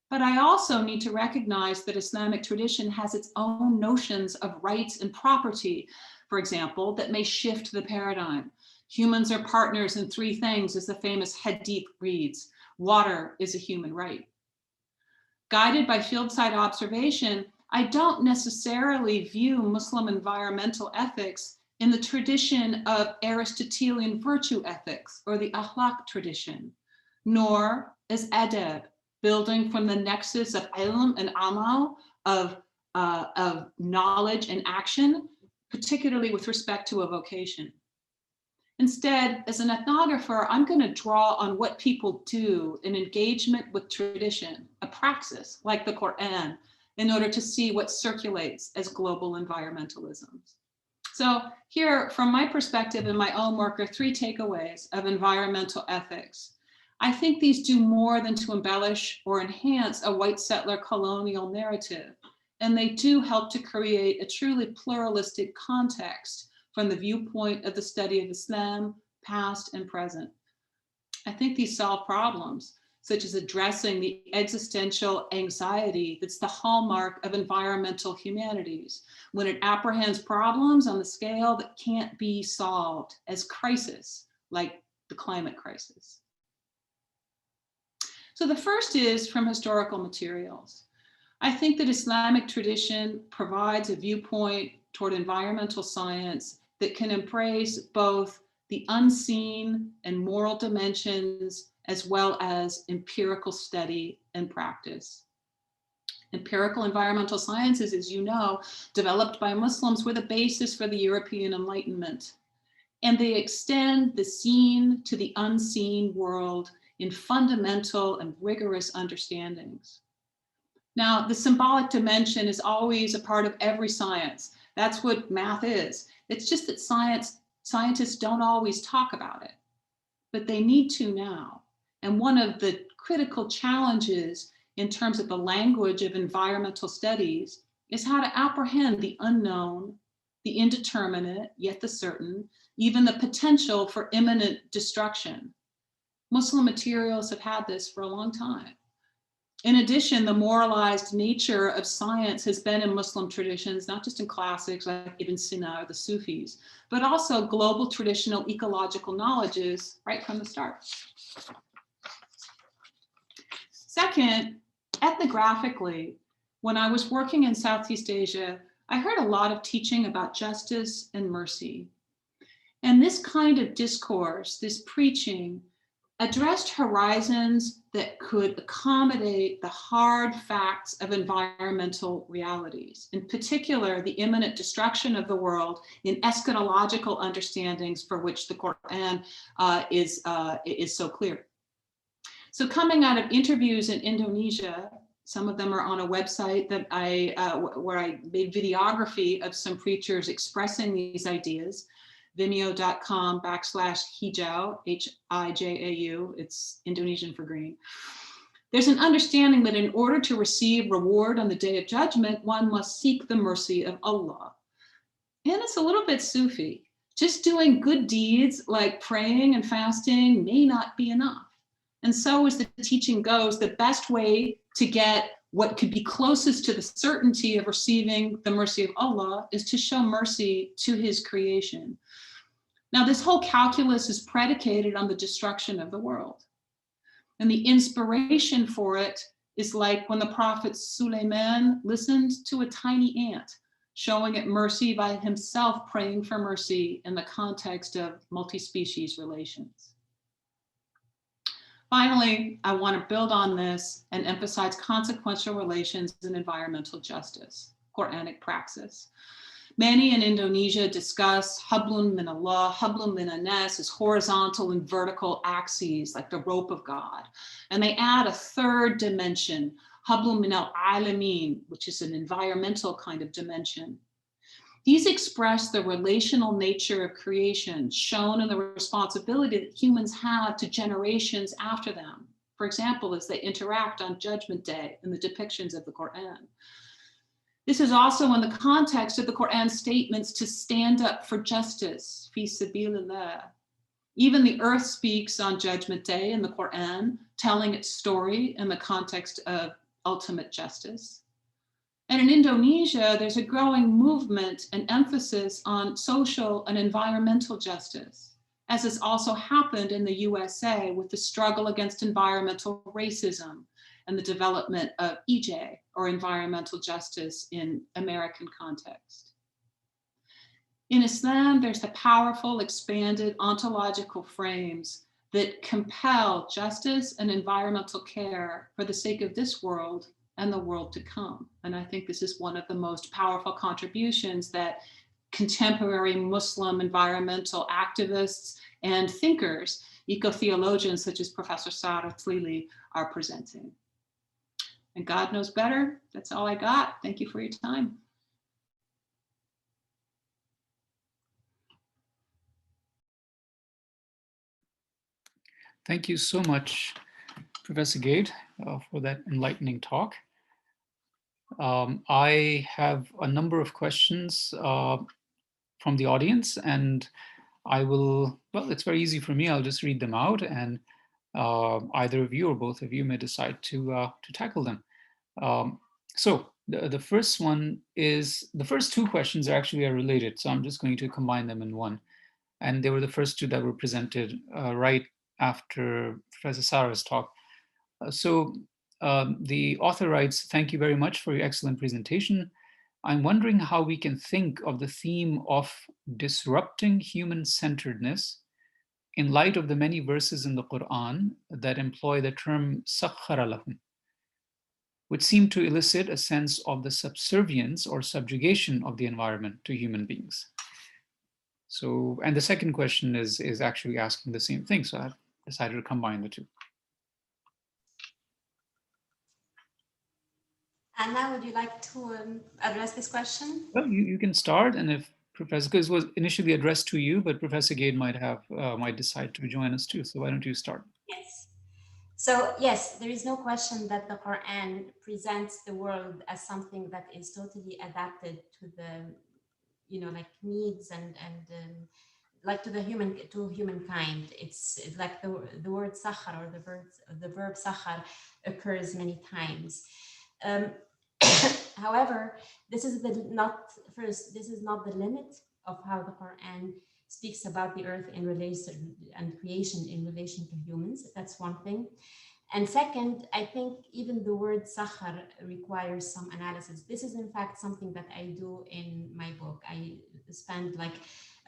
Speaker 3: But I also need to recognize that Islamic tradition has its own notions of rights and property, for example, that may shift the paradigm. Humans are partners in three things, as the famous hadith reads. Water is a human right. Guided by field-side observation, I don't necessarily view Muslim environmental ethics in the tradition of Aristotelian virtue ethics or the akhlaq tradition, nor as adab, building from the nexus of ilm and amal, of knowledge and action, particularly with respect to a vocation. Instead, as an ethnographer, I'm going to draw on what people do in engagement with tradition, a praxis like the Qur'an, in order to see what circulates as global environmentalisms. So here, from my perspective and my own work, are three takeaways of environmental ethics. I think these do more than to embellish or enhance a white settler colonial narrative, and they do help to create a truly pluralistic context from the viewpoint of the study of Islam, past and present. I think these solve problems, such as addressing the existential anxiety that's the hallmark of environmental humanities, when it apprehends problems on the scale that can't be solved as crisis, like the climate crisis. So the first is from historical materials. I think that Islamic tradition provides a viewpoint toward environmental science that can embrace both the unseen and moral dimensions, as well as empirical study and practice. Empirical environmental sciences, as you know, developed by Muslims, were the basis for the European Enlightenment. And they extend the seen to the unseen world in fundamental and rigorous understandings. Now, the symbolic dimension is always a part of every science. That's what math is. It's just that scientists don't always talk about it, but they need to now. And one of the critical challenges in terms of the language of environmental studies is how to apprehend the unknown, the indeterminate, yet the certain, even the potential for imminent destruction. Muslim materials have had this for a long time. In addition, the moralized nature of science has been in Muslim traditions, not just in classics like Ibn Sina or the Sufis, but also global traditional ecological knowledges right from the start. Second, ethnographically, when I was working in Southeast Asia, I heard a lot of teaching about justice and mercy. And this kind of discourse, this preaching, addressed horizons that could accommodate the hard facts of environmental realities, in particular, the imminent destruction of the world in eschatological understandings for which the Qur'an is so clear. So coming out of interviews in Indonesia, some of them are on a website that where I made videography of some preachers expressing these ideas, vimeo.com/hijau, H-I-J-A-U, it's Indonesian for green. There's an understanding that in order to receive reward on the day of judgment, one must seek the mercy of Allah. And it's a little bit Sufi. Just doing good deeds like praying and fasting may not be enough. And so as the teaching goes, the best way to get what could be closest to the certainty of receiving the mercy of Allah is to show mercy to his creation. Now, this whole calculus is predicated on the destruction of the world. And the inspiration for it is like when the prophet Suleiman listened to a tiny ant, showing it mercy by himself praying for mercy in the context of multi-species relations. Finally, I want to build on this and emphasize consequential relations and environmental justice, Qur'anic praxis. Many in Indonesia discuss hablum min Allah, hablum min anas as horizontal and vertical axes, like the rope of God. And they add a third dimension, hablum min al-alamin, which is an environmental kind of dimension. These express the relational nature of creation shown in the responsibility that humans have to generations after them. For example, as they interact on Judgment Day in the depictions of the Qur'an. This is also in the context of the Qur'an statements to stand up for justice, fi sabilillah. Even the earth speaks on Judgment Day in the Qur'an, telling its story in the context of ultimate justice. And in Indonesia, there's a growing movement and emphasis on social and environmental justice, as has also happened in the USA with the struggle against environmental racism and the development of EJ, or environmental justice in American context. In Islam, there's the powerful expanded ontological frames that compel justice and environmental care for the sake of this world and the world to come. And I think this is one of the most powerful contributions that contemporary Muslim environmental activists and thinkers, eco-theologians such as Professor Sarra Tlili, are presenting. And God knows better. That's all I got. Thank you for your time.
Speaker 1: Thank you so much, Professor Gade, for that enlightening talk. I have a number of questions from the audience, and I will, well, it's very easy for me. I'll just read them out, and either of you or both of you may decide to tackle them. So the first one is, the first two questions are related, so I'm just going to combine them in one. And they were the first two that were presented right after Professor Sarah's talk. The author writes, "Thank you very much for your excellent presentation. I'm wondering how we can think of the theme of disrupting human-centeredness in light of the many verses in the Qur'an that employ the term sakhara lahum, which seem to elicit a sense of the subservience or subjugation of the environment to human beings." So, and the second question is actually asking the same thing, so I've decided to combine the two.
Speaker 2: Anna, would you like to address this question?
Speaker 1: Well, you can start, and if Professor, because it was initially addressed to you, but Professor Gade might decide to join us too. So why don't you start?
Speaker 2: Yes. So yes, there is no question that the Quran presents the world as something that is totally adapted to the, like needs and like to humankind. It's like the word sakhar, or the verb sakhar occurs many times. However, this is not the limit of how the Quran speaks about the earth in relation and creation in relation to humans. That's one thing. And second, I think even the word sakhar requires some analysis. This is in fact something that I do in my book. I spend like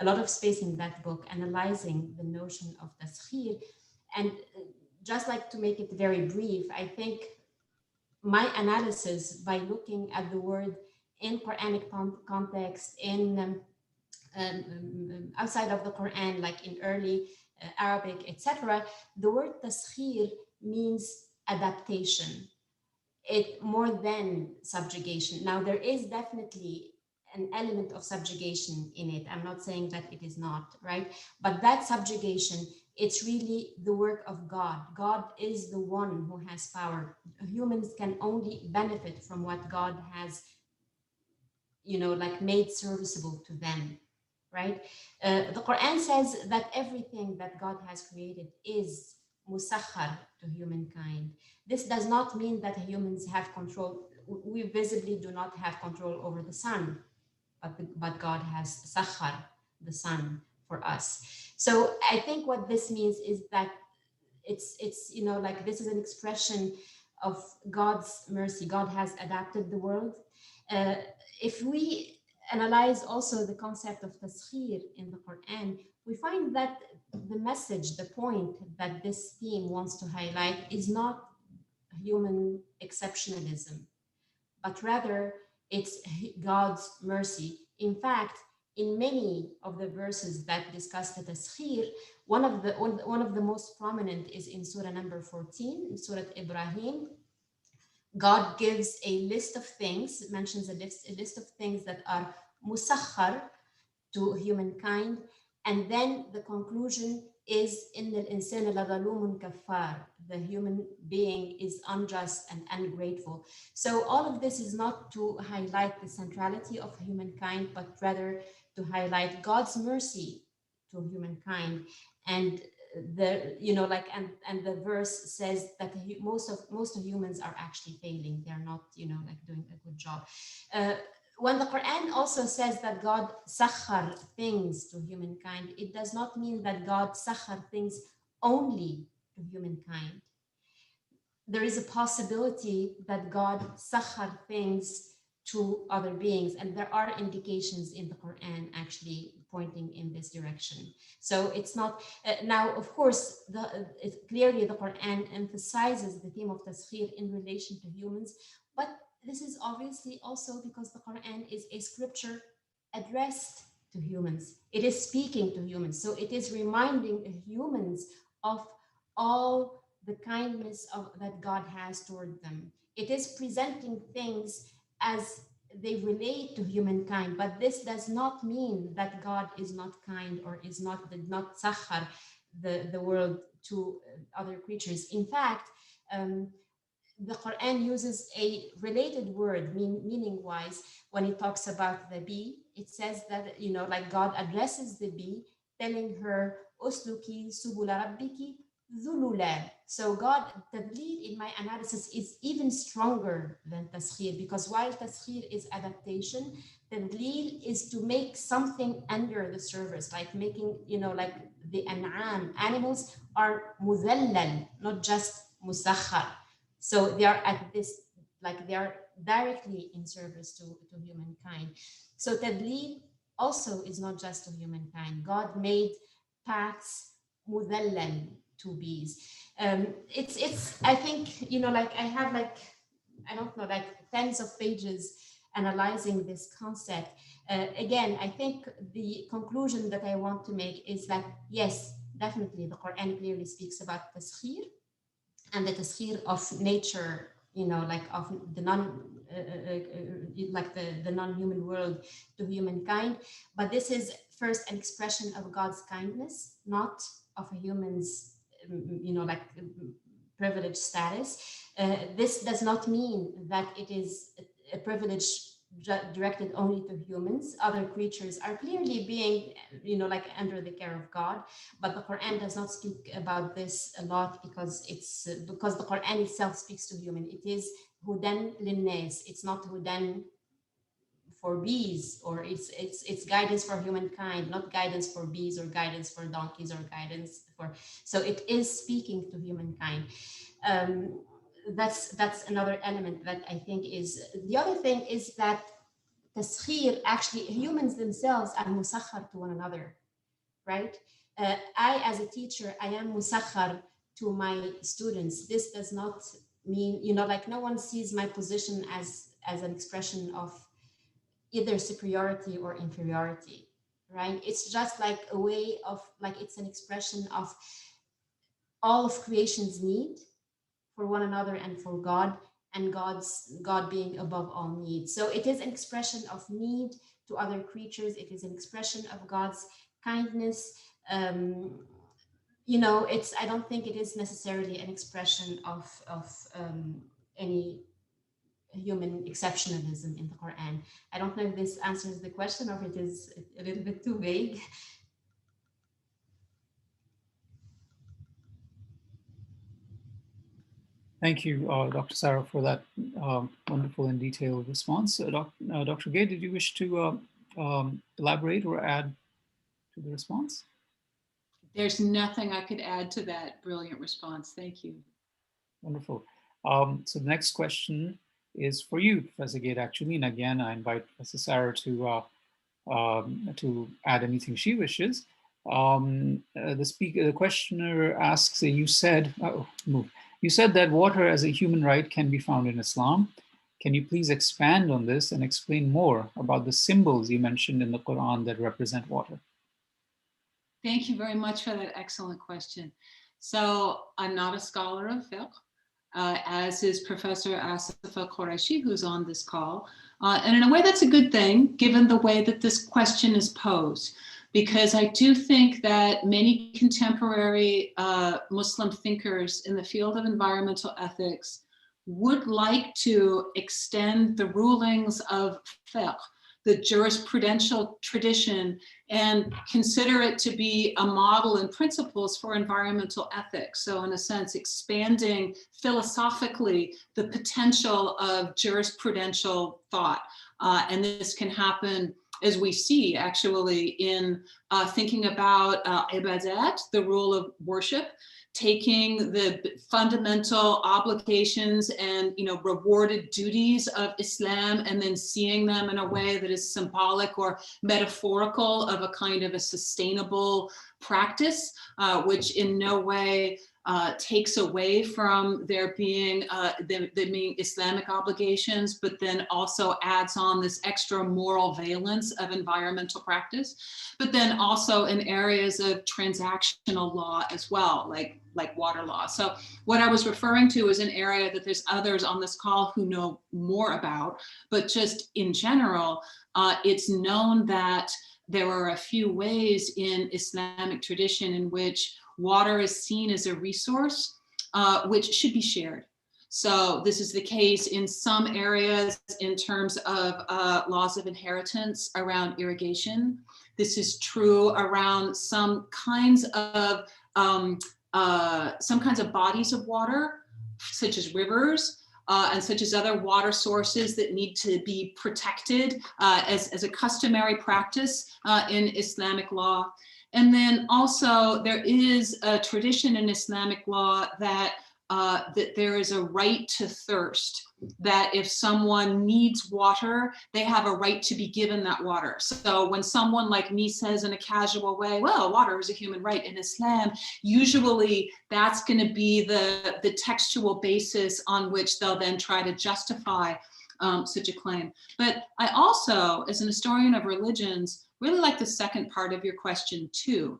Speaker 2: a lot of space in that book analyzing the notion of taskhir. And just like to make it very brief, I think my analysis by looking at the word in Quranic context, in outside of the Quran, like in early Arabic, etc., the word taskhir means adaptation. It more than subjugation. Now, there is definitely an element of subjugation in it. I'm not saying that it is not, right? But that subjugation, it's really the work of God. God is the one who has power. Humans can only benefit from what God has, like made serviceable to them, right? The Quran says that everything that God has created is musakhar to humankind. This does not mean that humans have control. We visibly do not have control over the sun, but God has sakhar, the sun, for us. So I think what this means is that it's like this is an expression of God's mercy. God has adapted the world. Uh, if we analyze also the concept of taskhir in the Quran, we find that the message, the point that this theme wants to highlight is not human exceptionalism, but rather it's God's mercy. In fact, in many of the verses that discuss the taskhir, one of the most prominent is in Surah number 14, in Surah Ibrahim. God gives a list of things, mentions a list of things that are musakhar to humankind, and then the conclusion is in the insan ladalumun kafar, the human being is unjust and ungrateful. So all of this is not to highlight the centrality of humankind, but rather to highlight God's mercy to humankind. And and the verse says that most of humans are actually failing. They're not doing a good job. When the Quran also says that God sakhar things to humankind, it does not mean that God sakhar things only to humankind. There is a possibility that God sakhar things to other beings, and there are indications in the Quran actually pointing in this direction. So it's not now, of course, clearly the Quran emphasizes the theme of taskhir in relation to humans, but this is obviously also because the Quran is a scripture addressed to humans. It is speaking to humans, so it is reminding humans of all the kindness that God has toward them. It is presenting things as they relate to humankind, but this does not mean that God is not kind or did not sakhar the world to other creatures. In fact, the Quran uses a related word meaning-wise when it talks about the bee. It says that, like God addresses the bee, telling her, Usluki subula rabbiki dhulula. So God, tadlil in my analysis is even stronger than taskhir, because while taskhir is adaptation, tadlil is to make something under the surface, like making, like the an'am, animals are mudallal, not just musakhar. So they are at this, like they are directly in service to humankind. So tadlil also is not just to humankind. God made paths mudallal to bees. It's I think, like I have I don't know, like tens of pages analyzing this concept. Again, I think the conclusion that I want to make is that, yes, definitely the Quran clearly speaks about taskhir, and the taskhir of nature, like of the the non-human world to humankind. But this is first an expression of God's kindness, not of a human's, privileged status. This does not mean that it is a privilege directed only to humans. Other creatures are clearly being, under the care of God, but the Quran does not speak about this a lot because the Quran itself speaks to human. It is hudan linnas. It's not hudan for bees, or it's guidance for humankind, not guidance for bees or guidance for donkeys or guidance for. So it is speaking to humankind. That's another element that I think is. The other thing is that taskhir, actually humans themselves are musakhar to one another, right? I, as a teacher, I am musakhar to my students. This does not mean, like no one sees my position as an expression of either superiority or inferiority, right? It's just like a way of, like, it's an expression of all of creation's need for one another and for God, and God being above all need. So it is an expression of need to other creatures. It is an expression of God's kindness. It's, I don't think it is necessarily an expression of any human exceptionalism in the Quran. I don't know if this answers the question or if it is a little bit too vague.
Speaker 1: Thank you, Dr. Sarah, for that wonderful and detailed response. Dr. Gade, did you wish to elaborate or add to the response?
Speaker 3: There's nothing I could add to that brilliant response. Thank you.
Speaker 1: Wonderful. So the next question is for you, Professor Gade, actually. And again, I invite Professor Sarah to add anything she wishes. The questioner asks, you said that water as a human right can be found in Islam. Can you please expand on this and explain more about the symbols you mentioned in the Quran that represent water?
Speaker 3: Thank you very much for that excellent question. So I'm not a scholar of fiqh, as is Professor Asifa Qureshi, who's on this call. And in a way, that's a good thing, given the way that this question is posed, because I do think that many contemporary Muslim thinkers in the field of environmental ethics would like to extend the rulings of fiqh, the jurisprudential tradition, and consider it to be a model and principles for environmental ethics. So in a sense, expanding philosophically the potential of jurisprudential thought. And this can happen, as we see actually, in thinking about ibadat, the rule of worship, taking the fundamental obligations and rewarded duties of Islam and then seeing them in a way that is symbolic or metaphorical of a kind of a sustainable practice, which in no way takes away from there being Islamic obligations, but then also adds on this extra moral valence of environmental practice, but then also in areas of transactional law as well, like water law. So what I was referring to is an area that there's others on this call who know more about, but just in general, it's known that there are a few ways in Islamic tradition in which water is seen as a resource which should be shared. So this is the case in some areas in terms of laws of inheritance around irrigation. This is true around some kinds of bodies of water, such as rivers, and such as other water sources that need to be protected as a customary practice in Islamic law. And then also there is a tradition in Islamic law that there is a right to thirst, that if someone needs water, they have a right to be given that water. So when someone like me says in a casual way, well, water is a human right in Islam, usually that's going to be the textual basis on which they'll then try to justify such a claim. But I also, as an historian of religions, really like the second part of your question too,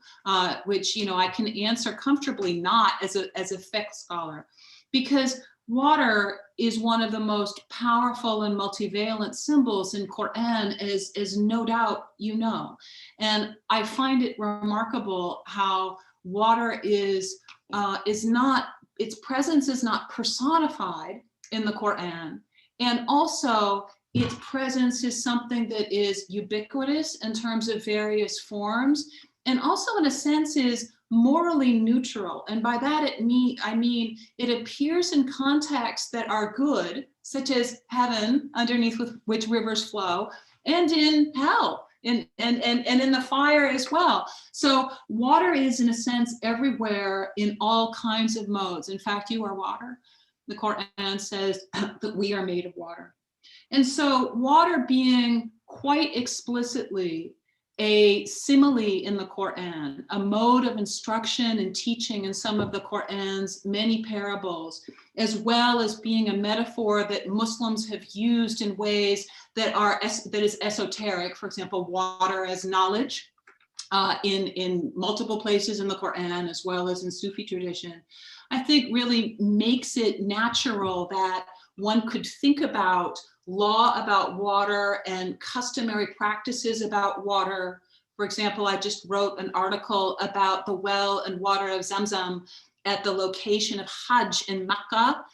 Speaker 3: which I can answer comfortably not as a fiqh scholar, because water is one of the most powerful and multivalent symbols in Qur'an, as no doubt you know. And I find it remarkable how water is not, its presence is not personified in the Qur'an, and also its presence is something that is ubiquitous in terms of various forms, and also in a sense is morally neutral. And by that I mean it appears in contexts that are good, such as heaven, underneath which rivers flow, and in hell, and in the fire as well. So water is, in a sense, everywhere in all kinds of modes. In fact, you are water. The Qur'an says that we are made of water. And so water being quite explicitly a simile in the Qur'an, a mode of instruction and teaching in some of the Qur'an's many parables, as well as being a metaphor that Muslims have used in ways that is esoteric. For example, water as knowledge in multiple places in the Qur'an, as well as in Sufi tradition, I think really makes it natural that one could think about law about water and customary practices about water. For example, I just wrote an article about the well and water of Zamzam at the location of Hajj in Mecca,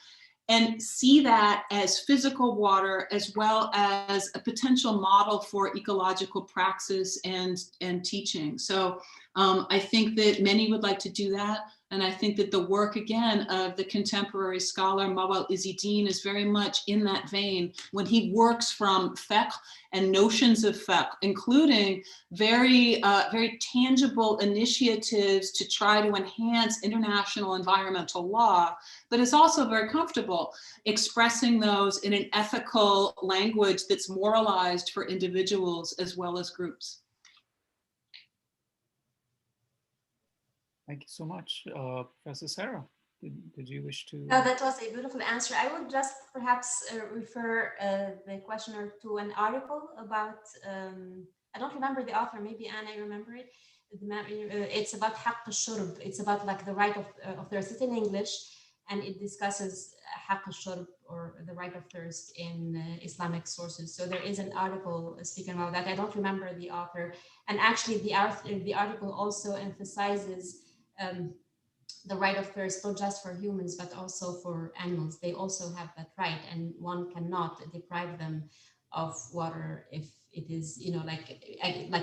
Speaker 3: and see that as physical water as well as a potential model for ecological praxis and teaching. So I think that many would like to do that. And I think that the work, again, of the contemporary scholar Mawal Izzuddin is very much in that vein when he works from fiqh and notions of fiqh, including very tangible initiatives to try to enhance international environmental law, but is also very comfortable expressing those in an ethical language that's moralized for individuals as well as groups.
Speaker 1: Thank you so much. Professor Sarah, did you wish to?
Speaker 2: No, that was a beautiful answer. I would just perhaps refer the questioner to an article about, I don't remember the author, maybe Anna, I remember it. It's about haqq al-shurb. It's about like the right of thirst. It's in English, and it discusses haqq al-shurb, or the right of thirst, in Islamic sources. So there is an article speaking about that. I don't remember the author. And actually the article also emphasizes the right of thirst, not just for humans, but also for animals. They also have that right, and one cannot deprive them of water if it is, like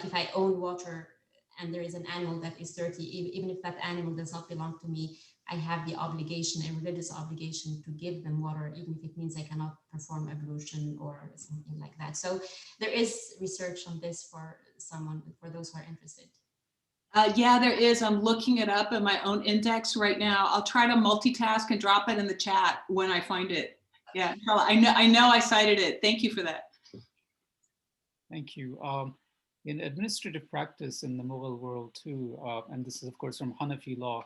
Speaker 2: if I own water and there is an animal that is thirsty, even if that animal does not belong to me, I have the obligation, a religious obligation, to give them water, even if it means I cannot perform ablution or something like that. So there is research on this for those who are interested.
Speaker 3: Yeah, there is. I'm looking it up in my own index right now. I'll try to multitask and drop it in the chat when I find it. Yeah, I know I cited it. Thank you for that.
Speaker 1: Thank you. In administrative practice in the Mughal world too, and this is of course from Hanafi law,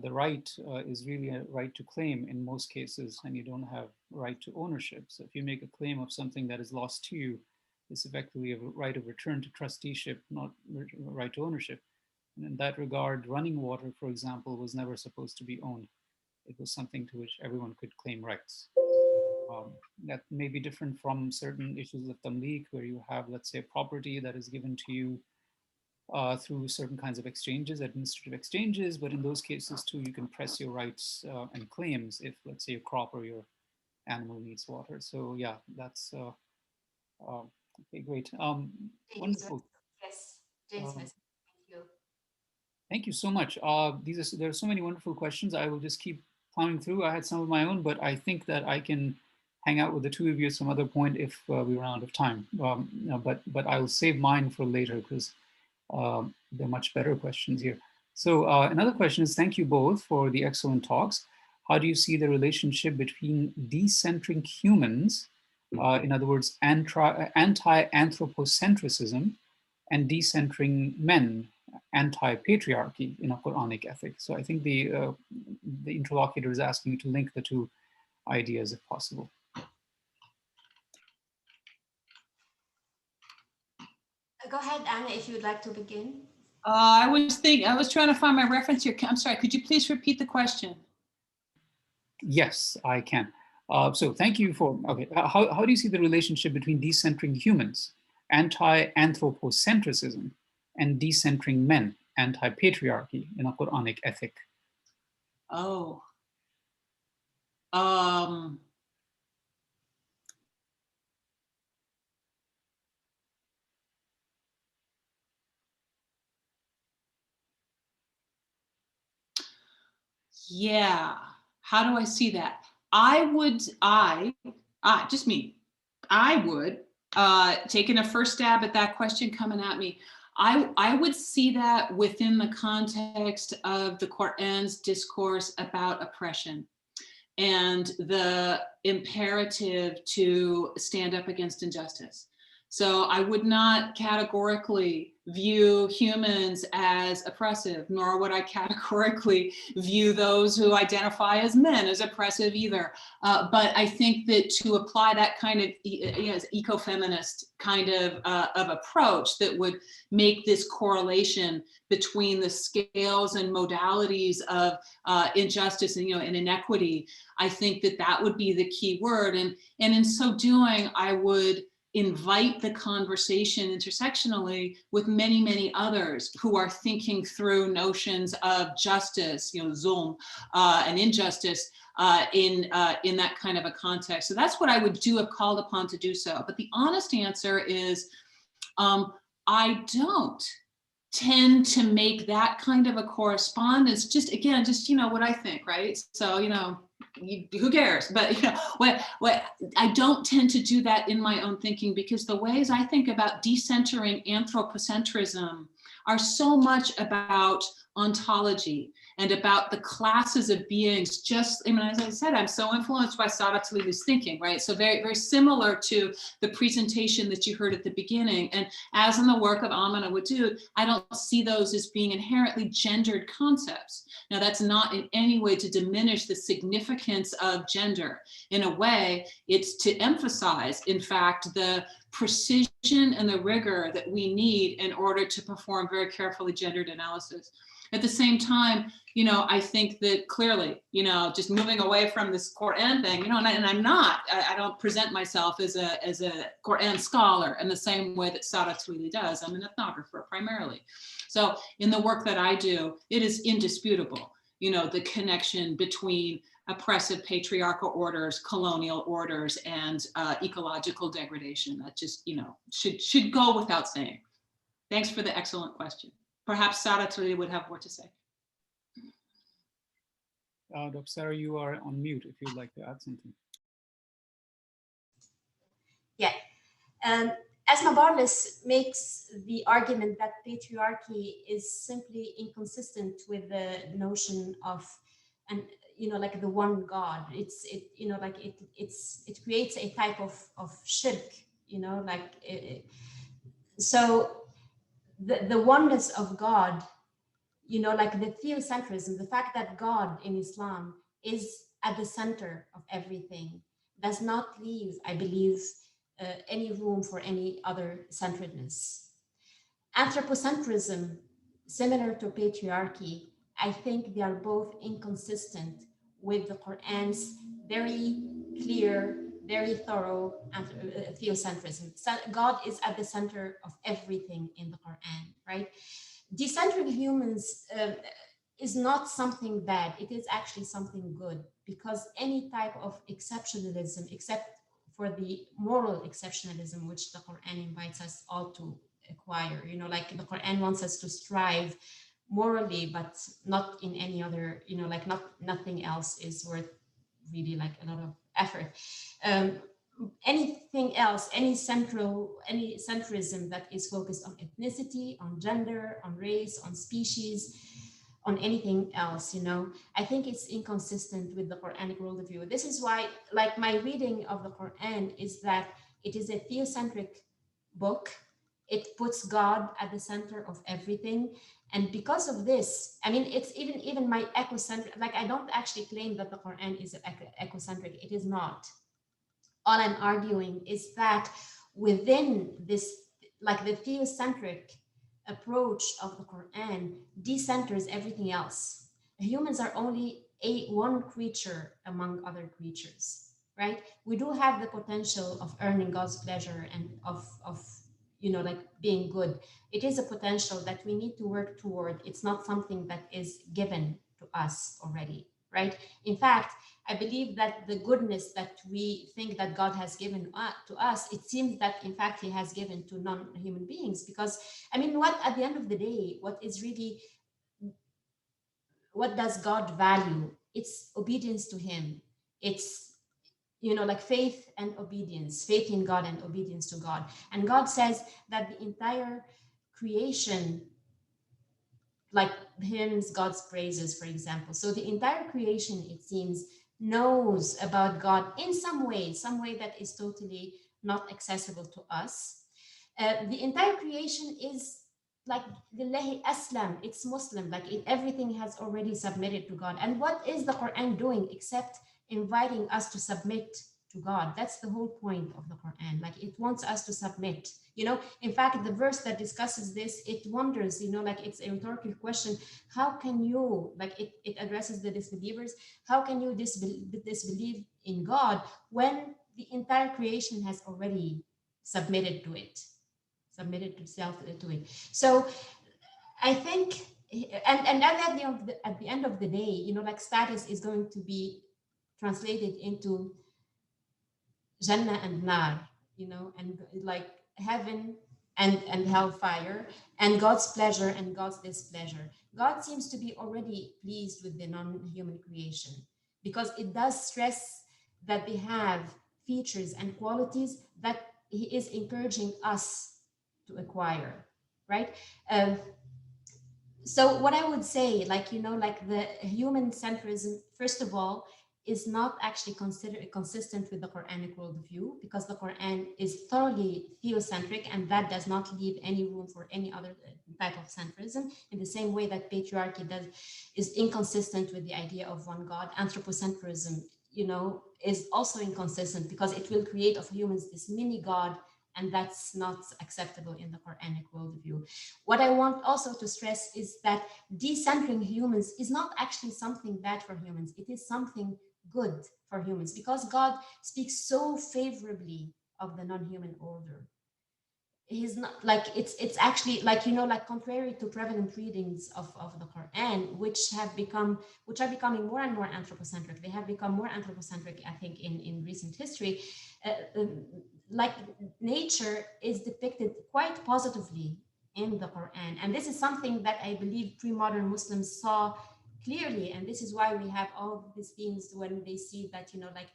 Speaker 1: the right is really a right to claim in most cases, and you don't have right to ownership. So if you make a claim of something that is lost to you, it's effectively a right of return to trusteeship, not right to ownership. And in that regard, running water, for example, was never supposed to be owned. It was something to which everyone could claim rights. That may be different from certain issues of tamlik, where you have, let's say, property that is given to you through certain kinds of exchanges, administrative exchanges, but in those cases too, you can press your rights and claims if, let's say, your crop or your animal needs water. So yeah, that's okay, great. Wonderful.
Speaker 2: Yes, James, thank you.
Speaker 1: Thank you so much. There are so many wonderful questions. I will just keep plowing through. I had some of my own, but I think that I can hang out with the two of you at some other point if we run out of time. But I will save mine for later because they're much better questions here. So another question is, thank you both for the excellent talks. How do you see the relationship between decentering humans, in other words, anti-anthropocentrism, and decentering men, anti-patriarchy in a Qur'anic ethic? So I think the interlocutor is asking you to link the two ideas if possible.
Speaker 2: Go ahead, Anna, if you would like to begin.
Speaker 3: I was trying to find my reference here. I'm sorry, could you please repeat the question?
Speaker 1: Yes, I can. So thank you for, okay, how do you see the relationship between decentering humans, anti-anthropocentrism, and decentering men, anti-patriarchy in a Qur'anic ethic?
Speaker 3: Oh. Yeah, how do I see that? I would taking a first stab at that question coming at me. I would see that within the context of the Qur'an's discourse about oppression and the imperative to stand up against injustice. So I would not categorically view humans as oppressive, nor would I categorically view those who identify as men as oppressive either. But I think that to apply that kind of ecofeminist kind of approach that would make this correlation between the scales and modalities of injustice and, and inequity, I think that that would be the key word. And in so doing, I would invite the conversation intersectionally with many, many others who are thinking through notions of justice, zulm, and injustice in that kind of a context. So that's what I would do if called upon to do so. But the honest answer is, I don't tend to make that kind of a correspondence. Just what I think, right? So, who cares? But what I don't tend to do that in my own thinking, because the ways I think about decentering anthropocentrism are so much about ontology and about the classes of beings. As I said, I'm so influenced by Sarra Tlili's thinking, right? So very, very similar to the presentation that you heard at the beginning. And as in the work of Amina Wadud, I don't see those as being inherently gendered concepts. Now, that's not in any way to diminish the significance of gender. In a way, it's to emphasize, in fact, the precision and the rigor that we need in order to perform very carefully gendered analysis. At the same time, I think that clearly, just moving away from this Qur'an thing, and I don't present myself as a Qur'an scholar in the same way that Sarra Tlili does. I'm an ethnographer primarily. So in the work that I do, it is indisputable, the connection between oppressive patriarchal orders, colonial orders, and ecological degradation. That just, should go without saying. Thanks for the excellent question. Perhaps Sarra Tlili would have more to say.
Speaker 1: Dr. Sarah, you are on mute if you'd like to add something.
Speaker 2: Yeah. Asma Barnes makes the argument that patriarchy is simply inconsistent with the notion of, like the one God. It creates a type of shirk, so the oneness of God, like the theocentrism, the fact that God in Islam is at the center of everything, does not leave, I believe, any room for any other centeredness. Anthropocentrism, similar to patriarchy, I think they are both inconsistent with the Qur'an's very clear, very thorough theocentrism. God is at the center of everything in the Qur'an, right? Decentering humans is not something bad. It is actually something good, because any type of exceptionalism, except for the moral exceptionalism, which the Qur'an invites us all to acquire, like the Qur'an wants us to strive morally, but not in any other, nothing else is worth really like a lot of effort. Anything else, any centrism that is focused on ethnicity, on gender, on race, on species, on anything else, I think it's inconsistent with the Quranic worldview. This is why, like, my reading of the Quran is that it is a theocentric book. It puts God at the center of everything. And because of this, it's even my ecocentric, like, I don't actually claim that the Quran is ecocentric. It is not. All I'm arguing is that within this, like, the theocentric approach of the Quran decenters everything else. Humans are only one creature among other creatures, right? We do have the potential of earning God's pleasure and of like being good. It is a potential that we need to work toward. It's not something that is given to us already, right? In fact, I believe that the goodness that we think that God has given to us, it seems that in fact he has given to non-human beings, because what at the end of the day, what does God value? It's obedience to him. It's like faith and obedience, faith in God and obedience to God. And God says that the entire creation, like hymns, God's praises, for example. So the entire creation, it sees, knows about God in some way that is totally not accessible to us. The entire creation is like Lillahi Aslam, it's Muslim, like everything has already submitted to God. And what is the Quran doing except inviting us to submit to God? That's the whole point of the Quran. Like it wants us to submit. In fact, the verse that discusses this, it wonders, like it's a rhetorical question. How can you, like it addresses the disbelievers, how can you disbelieve in God when the entire creation has already submitted to it, submitted to self to it? So I think, and at the end of the day, like status is going to be translated into Jannah and Nar, and like heaven and hellfire, and God's pleasure and God's displeasure. God seems to be already pleased with the non-human creation because it does stress that they have features and qualities that he is encouraging us to acquire, right? So what I would say, like the human centrism, first of all, is not actually considered consistent with the Quranic worldview, because the Quran is thoroughly theocentric, and that does not leave any room for any other type of centrism. In the same way that patriarchy is inconsistent with the idea of one God, anthropocentrism, is also inconsistent because it will create of humans this mini God, and that's not acceptable in the Quranic worldview. What I want also to stress is that decentering humans is not actually something bad for humans. It is something good for humans because God speaks so favorably of the non-human order. He's not like it's actually like like contrary to prevalent readings of the Quran, which are becoming more and more anthropocentric. They have become more anthropocentric, I think, in recent history. Like nature is depicted quite positively in the Quran, and this is something that I believe pre-modern Muslims saw clearly, and this is why we have all these themes when they see that like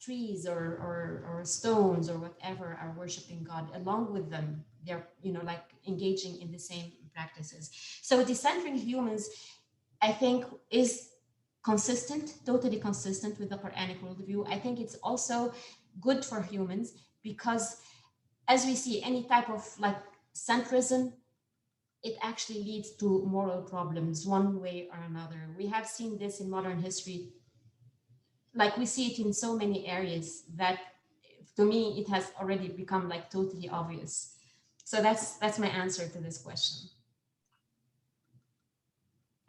Speaker 2: trees or stones or whatever are worshiping God along with them. They're like engaging in the same practices. So decentering humans, I think, is consistent, totally consistent with the Quranic worldview. I think it's also good for humans because, as we see, any type of like centrism, it actually leads to moral problems one way or another. We have seen this in modern history. Like we see it in so many areas that, to me, it has already become like totally obvious. So that's my answer to this question.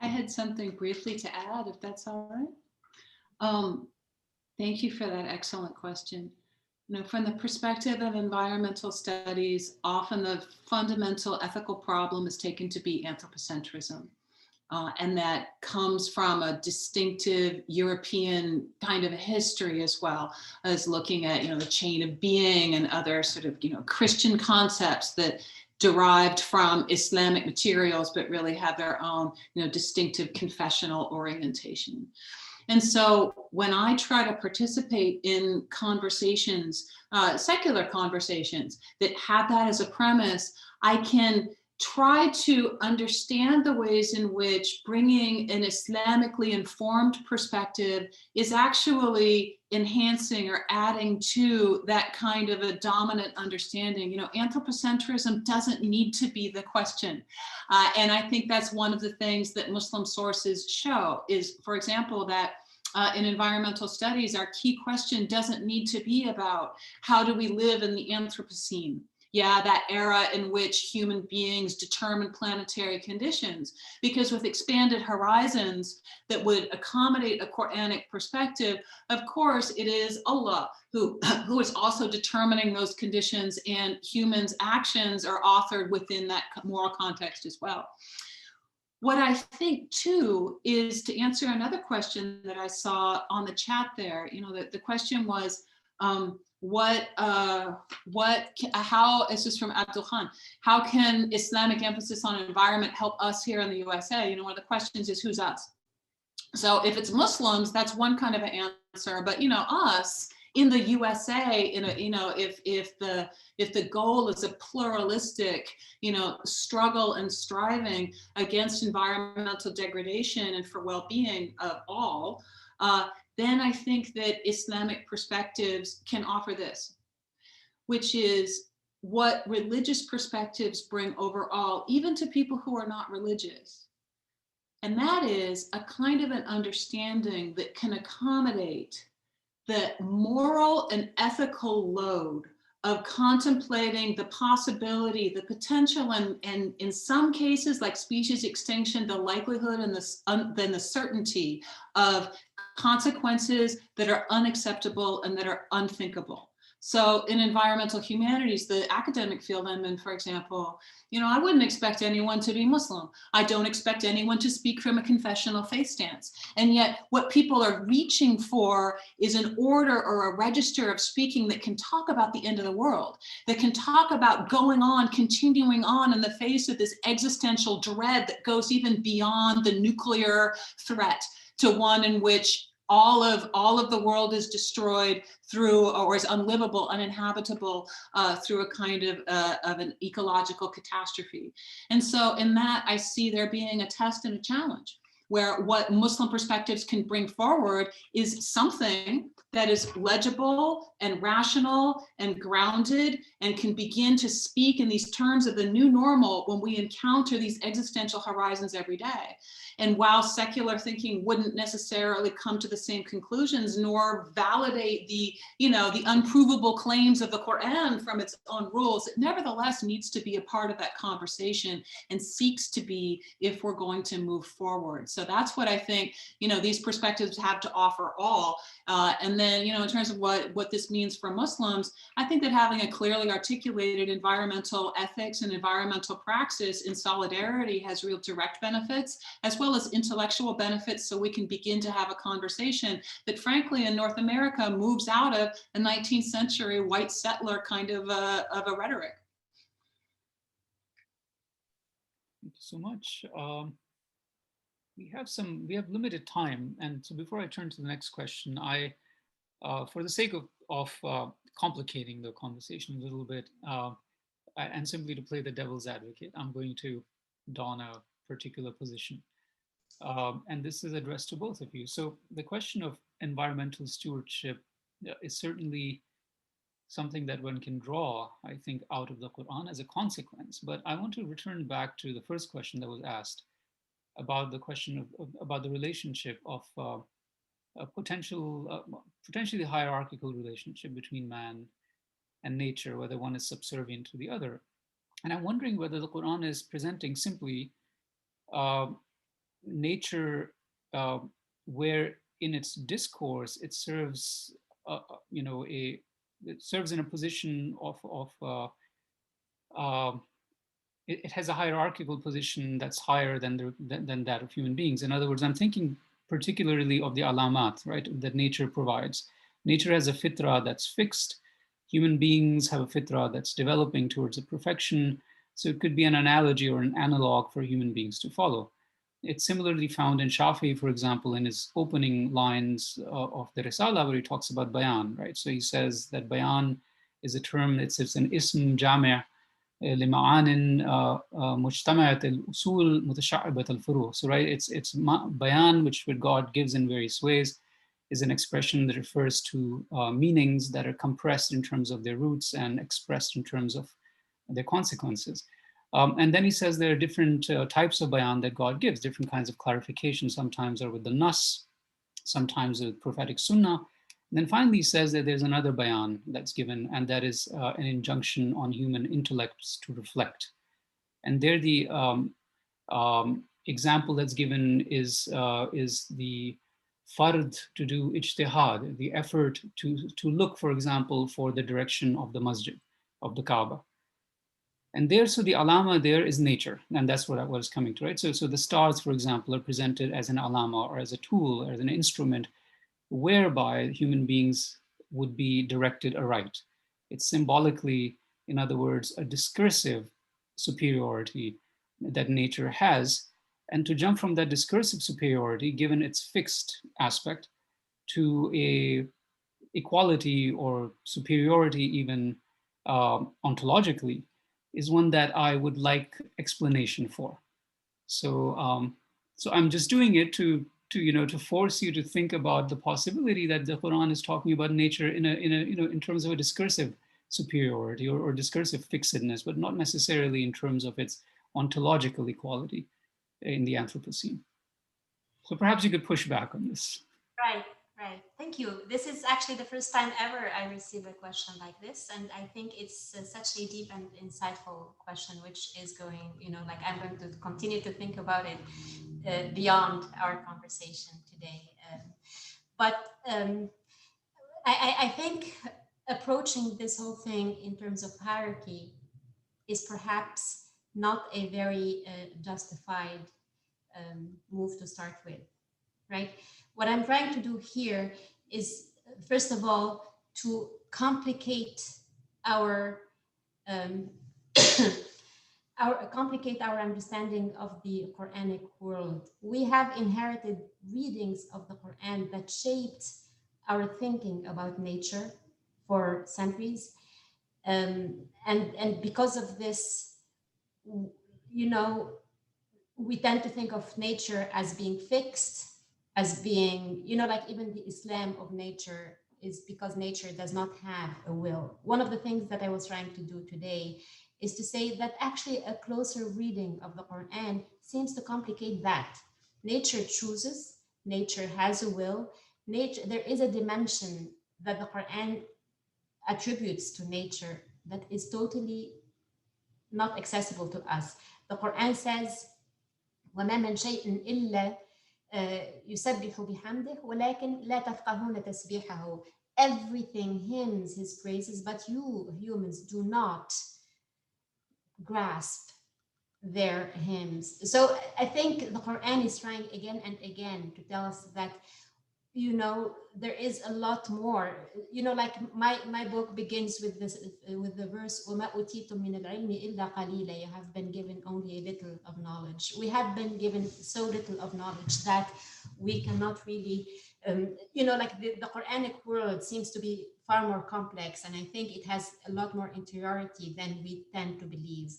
Speaker 3: I had something briefly to add, if that's all right. Thank you for that excellent question. From the perspective of environmental studies, often the fundamental ethical problem is taken to be anthropocentrism. And that comes from a distinctive European kind of history, as well as looking at, the chain of being and other sort of, Christian concepts that derived from Islamic materials, but really have their own, distinctive confessional orientation. And so when I try to participate in conversations, secular conversations that have that as a premise, I can try to understand the ways in which bringing an Islamically informed perspective is actually enhancing or adding to that kind of a dominant understanding. Anthropocentrism doesn't need to be the question. And I think that's one of the things that Muslim sources show is, for example, that in environmental studies, our key question doesn't need to be about how do we live in the Anthropocene. Yeah, that era in which human beings determine planetary conditions, because with expanded horizons that would accommodate a Qur'anic perspective, of course, it is Allah who is also determining those conditions, and humans' actions are authored within that moral context as well. What I think too is, to answer another question that I saw on the chat there, the question was, how, this is from Abdul Khan, how can Islamic emphasis on environment help us here in the USA? One of the questions is, who's us? So if it's Muslims, that's one kind of an answer, but us In the USA, if the goal is a pluralistic, struggle and striving against environmental degradation and for well-being of all, then I think that Islamic perspectives can offer this, which is what religious perspectives bring overall, even to people who are not religious. And that is a kind of an understanding that can accommodate the moral and ethical load of contemplating the possibility, the potential, and in some cases, like species extinction, the likelihood and then the certainty of consequences that are unacceptable and that are unthinkable. So in environmental humanities, the academic field I'm in, for example, I wouldn't expect anyone to be Muslim. I don't expect anyone to speak from a confessional faith stance. And yet what people are reaching for is an order or a register of speaking that can talk about the end of the world, that can talk about going on, continuing on in the face of this existential dread that goes even beyond the nuclear threat to one in which all of the world is destroyed through, or is unlivable, uninhabitable through a kind of an ecological catastrophe. And so in that, I see there being a test and a challenge, where what Muslim perspectives can bring forward is something that is legible and rational and grounded and can begin to speak in these terms of the new normal when we encounter these existential horizons every day. And while secular thinking wouldn't necessarily come to the same conclusions nor validate the unprovable claims of the Qur'an from its own rules, it nevertheless needs to be a part of that conversation and seeks to be if we're going to move forward. So that's what I think, these perspectives have to offer all. And then, in terms of what this means for Muslims, I think that having a clearly articulated environmental ethics and environmental praxis in solidarity has real direct benefits, as well as intellectual benefits, so we can begin to have a conversation that frankly in North America moves out of a 19th century white settler kind of a rhetoric.
Speaker 1: Thank you so much. We have limited time, and so before I turn to the next question, for the sake of complicating the conversation a little bit, and simply to play the devil's advocate, I'm going to don a particular position. And this is addressed to both of you. So the question of environmental stewardship is certainly something that one can draw, I think, out of the Quran as a consequence. But I want to return back to the first question that was asked about the question about the relationship of a potentially hierarchical relationship between man and nature, whether one is subservient to the other. And I'm wondering whether the Quran is presenting simply nature where in its discourse it serves it serves in a position of it has a hierarchical position that's higher than that of human beings. In other words, I'm thinking particularly of the alamat, right, that nature provides. Nature has a fitra that's fixed. Human beings have a fitra that's developing towards a perfection. So it could be an analogy or an analog for human beings to follow. It's similarly found in Shafi, for example, in his opening lines of the Risala, where he talks about Bayan, right? So he says that Bayan is a term, it's an ism jami' لمعان مجتمعة الأصول متشعبة الفروع. So right, it's Bayan, which God gives in various ways, is an expression that refers to meanings that are compressed in terms of their roots and expressed in terms of their consequences. And then he says there are different types of bayan that God gives, different kinds of clarification. Sometimes are with the nas, sometimes with prophetic sunnah. And then finally he says that there's another bayan that's given, and that is an injunction on human intellects to reflect. And there the example that's given is the fard to do ijtihad, the effort to look, for example, for the direction of the masjid, of the Kaaba. And there, so the alama there is nature, and that's what I was coming to, right? So the stars, for example, are presented as an alama or as a tool or as an instrument whereby human beings would be directed aright. It's symbolically, in other words, a discursive superiority that nature has. And to jump from that discursive superiority, given its fixed aspect, to a equality or superiority even ontologically is one that I would like explanation for. So, so I'm just doing it to force you to think about the possibility that the Quran is talking about nature in terms of a discursive superiority or discursive fixedness, but not necessarily in terms of its ontological equality in the Anthropocene. So perhaps you could push back on this.
Speaker 2: Right, right. Thank you. This is actually the first time ever I receive a question like this, and I think it's such a deep and insightful question, which is going, like I'm going to continue to think about it beyond our conversation today. But I think approaching this whole thing in terms of hierarchy is perhaps not a very justified move to start with, right? What I'm trying to do here is, first of all, to complicate our our understanding of the Quranic world. We have inherited readings of the Quran that shaped our thinking about nature for centuries, and because of this, we tend to think of nature as being fixed, as being, like even the Islam of nature is because nature does not have a will. One of the things that I was trying to do today is to say that actually a closer reading of the Quran seems to complicate that. Nature chooses, nature has a will, nature, there is a dimension that the Quran attributes to nature that is totally not accessible to us. The Quran says, وَمَا مِنْ شَيْءٍ إِلَّا يُسَبِّحُ بِحَمْدِهِ وَلَكِنْ لَا تَفْقَهُونَ تَسْبِيحَهُ. Everything hymns his praises, but you humans do not grasp their hymns. So I think the Quran is trying again and again to tell us that, there is a lot more. Like my book begins with this, with the verse, وَمَا أُوتِيتُم مِّنَ الْعِلْمِ إِلَّا قَلِيلًا. You have been given only a little of knowledge. We have been given so little of knowledge that we cannot really, like the Quranic world seems to be far more complex, and I think it has a lot more interiority than we tend to believe.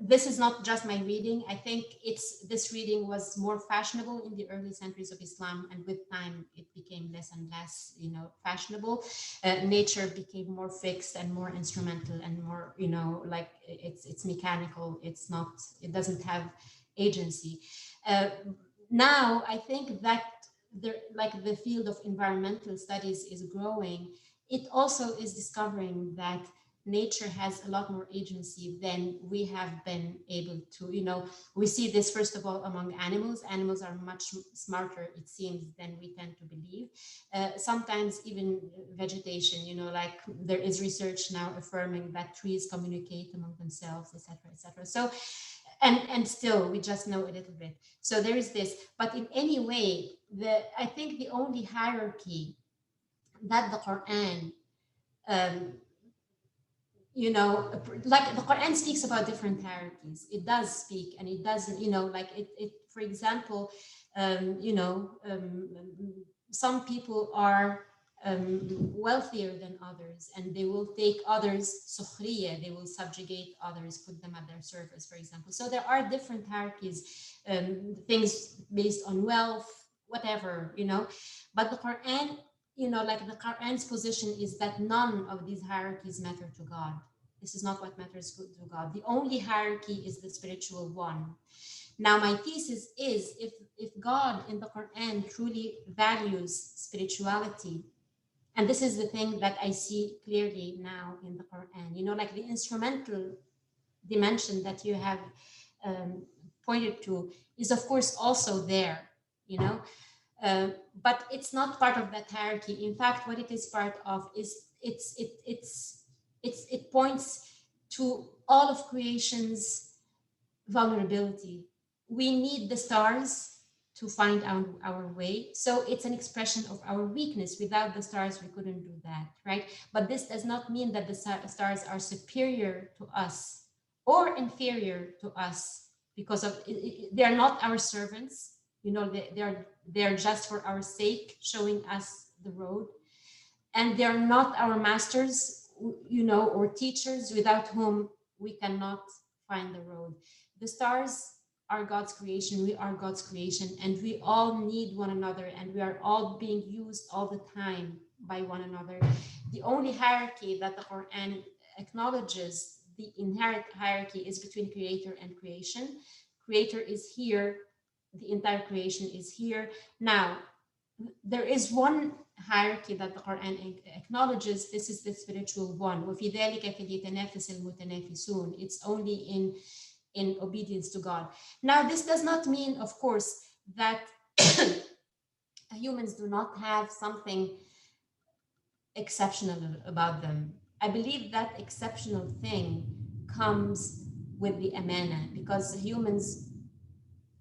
Speaker 2: This is not just my reading. I think this reading was more fashionable in the early centuries of Islam, and with time it became less and less, fashionable. Nature became more fixed and more instrumental and more, like it's mechanical. It doesn't have agency. Now I think that the field of environmental studies is growing. It also is discovering that nature has a lot more agency than we have been able to, we see this first of all among animals. Animals are much smarter, it seems, than we tend to believe. Sometimes even vegetation, like there is research now affirming that trees communicate among themselves, etc., etc. So, and still we just know a little bit. So there is this, but in any way, I think the only hierarchy that the Quran, like the Quran speaks about different hierarchies. It does speak, and it doesn't, like it for example, some people are wealthier than others, and they will take others sukhriya, they will subjugate others, put them at their service, for example. So there are different hierarchies, things based on wealth, whatever, but the Quran, like the Quran's position is that none of these hierarchies matter to God. This is not what matters to God. The only hierarchy is the spiritual one. Now, my thesis is if God in the Quran truly values spirituality, and this is the thing that I see clearly now in the Quran, like the instrumental dimension that you have pointed to is of course also there, but it's not part of that hierarchy. In fact, what it is part of is it points to all of creation's vulnerability. We need the stars to find our way. So it's an expression of our weakness. Without the stars, we couldn't do that, right? But this does not mean that the stars are superior to us or inferior to us because of they are not our servants. They're just for our sake, showing us the road. and they're not our masters, you know, or teachers without whom we cannot find the road. The stars are God's creation, we are God's creation, and we all need one another, and we are all being used all the time by one another. The only hierarchy that the Quran acknowledges, the inherent hierarchy, is between creator and creation. Creator is here, the entire creation is here. Now, there is one hierarchy that the Quran acknowledges. This is the spiritual one. وَفِي ذَلِكَ فَلْيَتَنَافَسِ الْمُتَنَافِسُونَ. It's only in obedience to God. Now, this does not mean, of course, that humans do not have something exceptional about them. I believe that exceptional thing comes with the amana, because humans,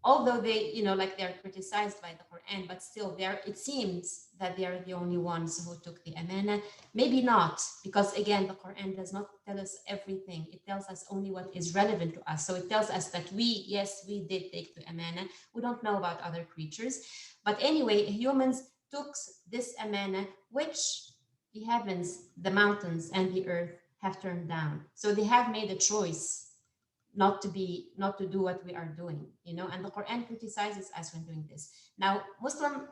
Speaker 2: although they, you know, like they're criticized by the Quran, but still there, it seems that they are the only ones who took the amana. Maybe not, because again, the Quran does not tell us everything. It tells us only what is relevant to us. So it tells us that we, yes, we did take the amana. We don't know about other creatures. But anyway, humans took this amana, which the heavens, the mountains, and the earth have turned down. So they have made a choice not to do what we are doing, you know, and the Quran criticizes us when doing this. Now, Muslim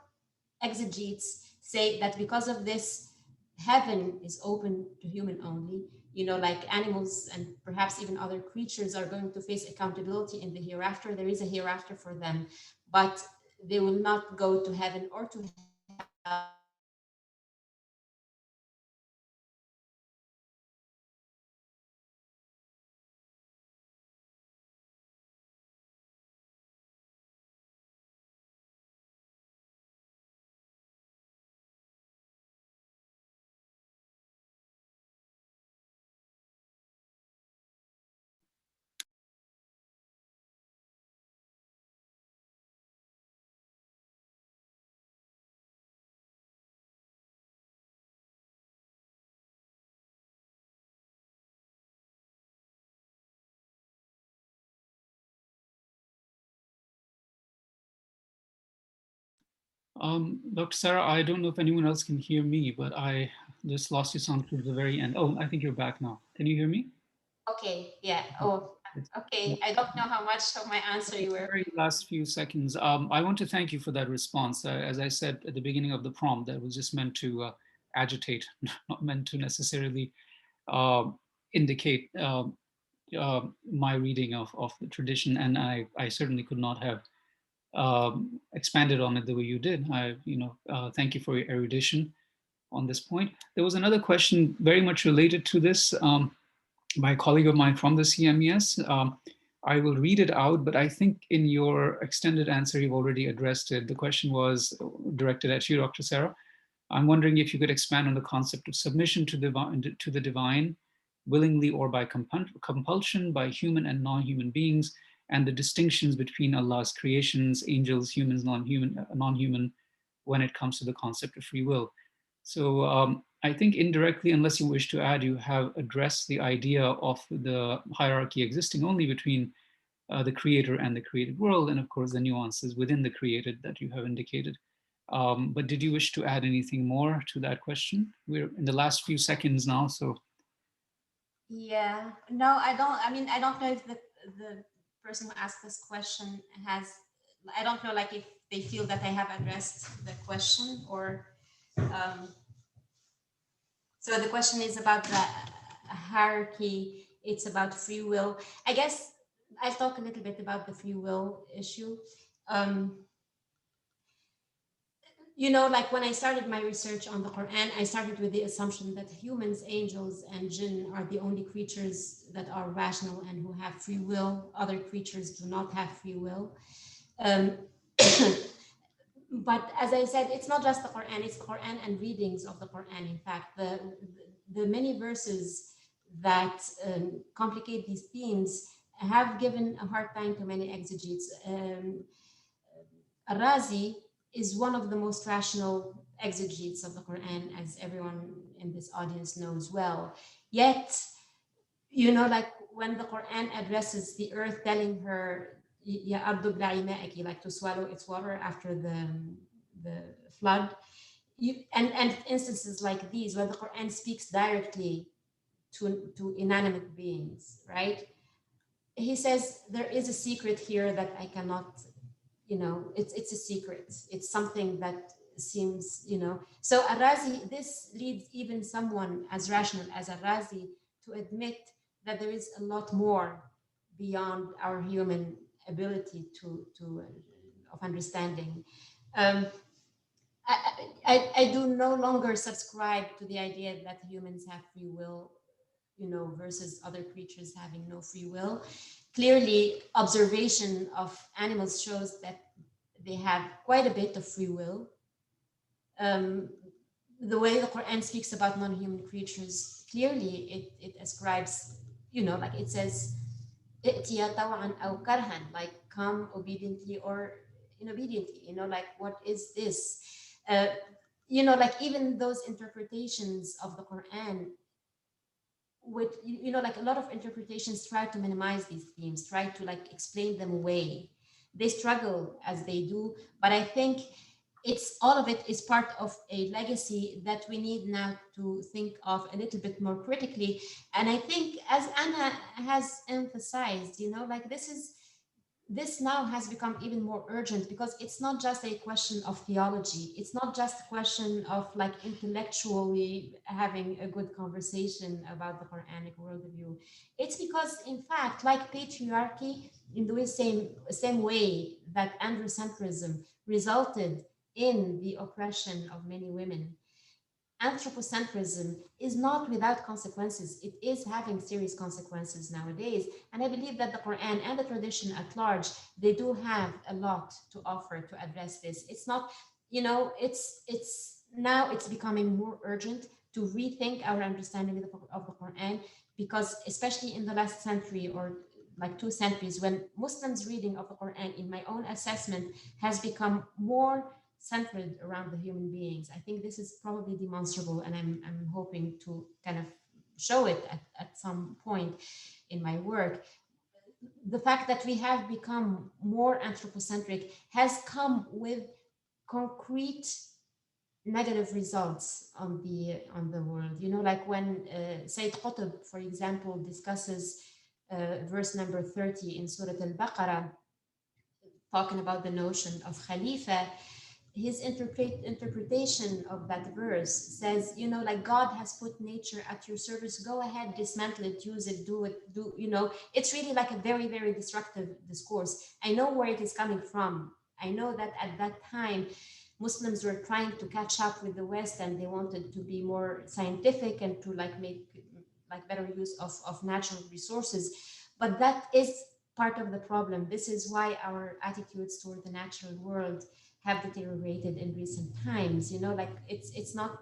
Speaker 2: exegetes say that because of this, heaven is open to human only, you know, like animals and perhaps even other creatures are going to face accountability in the hereafter. There is a hereafter for them, but they will not go to heaven or to hell.
Speaker 1: Dr. Sarah, I don't know if anyone else can hear me, but I just lost your sound to the very end. Oh, I think you're back now. Can you hear me?
Speaker 2: Okay, yeah. Oh, okay. I don't know how much of my answer you were.
Speaker 1: Very last few seconds. I want to thank you for that response. As I said at the beginning of the prompt, that was just meant to agitate, not meant to necessarily uh, indicate my reading of the tradition. And I certainly could not have expanded on it the way you did. Thank you for your erudition on this point. There was another question very much related to this by a colleague of mine from the CMES. I will read it out, but I think in your extended answer, you've already addressed it. The question was directed at you, Dr. Sarah. I'm wondering if you could expand on the concept of submission to the divine, willingly or by compulsion by human and non-human beings, and the distinctions between Allah's creations, angels, humans, non-human, when it comes to the concept of free will. So I think indirectly, unless you wish to add, you have addressed the idea of the hierarchy existing only between the creator and the created world, and of course the nuances within the created that you have indicated. But did you wish to add anything more to that question? We're in the last few seconds now, so.
Speaker 2: Yeah, no, I don't. I mean, I don't know if the person who asked this question has, I don't know, like if they feel that I have addressed the question or, so the question is about the hierarchy. It's about free will. I guess I'll talk a little bit about the free will issue. You know, like when I started my research on the Quran, I started with the assumption that humans, angels, and jinn are the only creatures that are rational and who have free will. Other creatures do not have free will. But as I said, it's not just the Quran, it's the Quran and readings of the Quran. In fact, the many verses that complicate these themes have given a hard time to many exegetes. Ar-Razi is one of the most rational exegetes of the Quran, as everyone in this audience knows well. Yet, you know, like when the Quran addresses the earth, telling her, like to swallow its water after the flood, and instances like these where the Quran speaks directly to inanimate beings, right? He says there is a secret here that I cannot, it's a secret. It's something that seems, So Arazi, this leads even someone as rational as Arazi to admit that there is a lot more beyond our human ability of understanding. Um, I do no longer subscribe to the idea that humans have free will, versus other creatures having no free will. Clearly, observation of animals shows that they have quite a bit of free will. The way the Quran speaks about non-human creatures, clearly it ascribes, like it says, "I'tiya taw'an aw karhan," like come obediently or inobediently, like what is this? Uh, like even those interpretations of the Quran, with like a lot of interpretations try to minimize these themes, try to like explain them away. They struggle as they do, but I think it's all of it is part of a legacy that we need now to think of a little bit more critically. And I think, as Anna has emphasized, like this now has become even more urgent because it's not just a question of theology. It's not just a question of like intellectually having a good conversation about the Quranic worldview. It's because, in fact, like patriarchy, in the same way that androcentrism resulted in the oppression of many women, anthropocentrism is not without consequences. It is having serious consequences nowadays. And I believe that the Quran and the tradition at large, they do have a lot to offer to address this. It's not, it's now it's becoming more urgent to rethink our understanding of the Quran, because especially in the last century or like 2 centuries, when Muslims' reading of the Quran, in my own assessment, has become more centered around the human beings. I think this is probably demonstrable, and I'm hoping to kind of show it at some point in my work. The fact that we have become more anthropocentric has come with concrete negative results on the world. Like when Sayyid Qutb, for example, discusses verse number 30 in Surah Al-Baqarah, talking about the notion of Khalifa. His interpretation of that verse says, like God has put nature at your service. Go ahead, dismantle it, use it, do it, it's really like a very, very destructive discourse. I know where it is coming from. I know that at that time, Muslims were trying to catch up with the West, and they wanted to be more scientific and to like make like better use of natural resources. But that is part of the problem. This is why our attitudes toward the natural world have deteriorated in recent times. Like it's not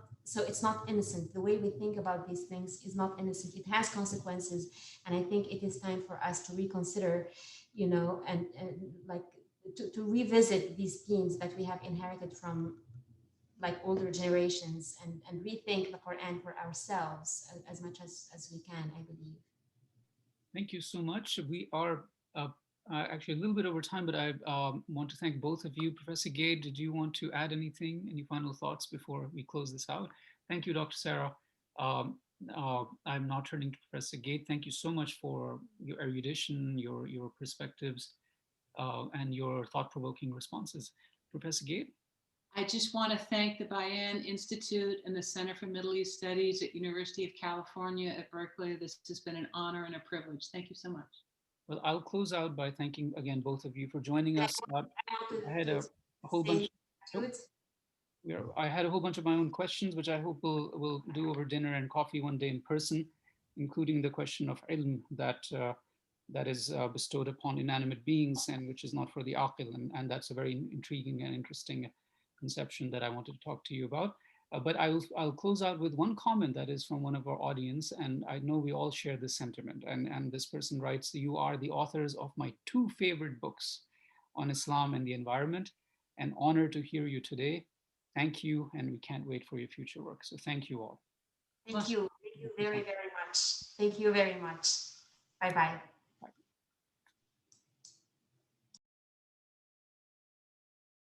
Speaker 2: innocent. The way we think about these things is not innocent. It has consequences, and I think it is time for us to reconsider, and like to revisit these themes that we have inherited from like older generations, and rethink the Quran for ourselves as much as we can, I believe.
Speaker 1: Thank you so much. We are actually a little bit over time, but I want to thank both of you. Professor Gade, did you want to add anything, any final thoughts before we close this out? Thank you, Dr. Sarah. I'm now turning to Professor Gade. Thank you so much for your erudition, your perspectives, and your thought-provoking responses. Professor Gade?
Speaker 3: I just want to thank the Bayan Institute and the Center for Middle East Studies at University of California at Berkeley. This has been an honor and a privilege. Thank you so much.
Speaker 1: Well, I'll close out by thanking again both of you for joining us. I had a whole bunch. I had a whole bunch of my own questions, which I hope we'll do over dinner and coffee one day in person, including the question of ilm that is bestowed upon inanimate beings and which is not for the aqil, and that's a very intriguing and interesting conception that I wanted to talk to you about. But I'll close out with one comment that is from one of our audience, and I know we all share this sentiment. And this person writes, "You are the authors of my 2 favorite books on Islam and the environment. An honor to hear you today. Thank you, and we can't wait for your future work." So thank you all.
Speaker 2: Thank you very, very much. Thank you very much. Bye-bye.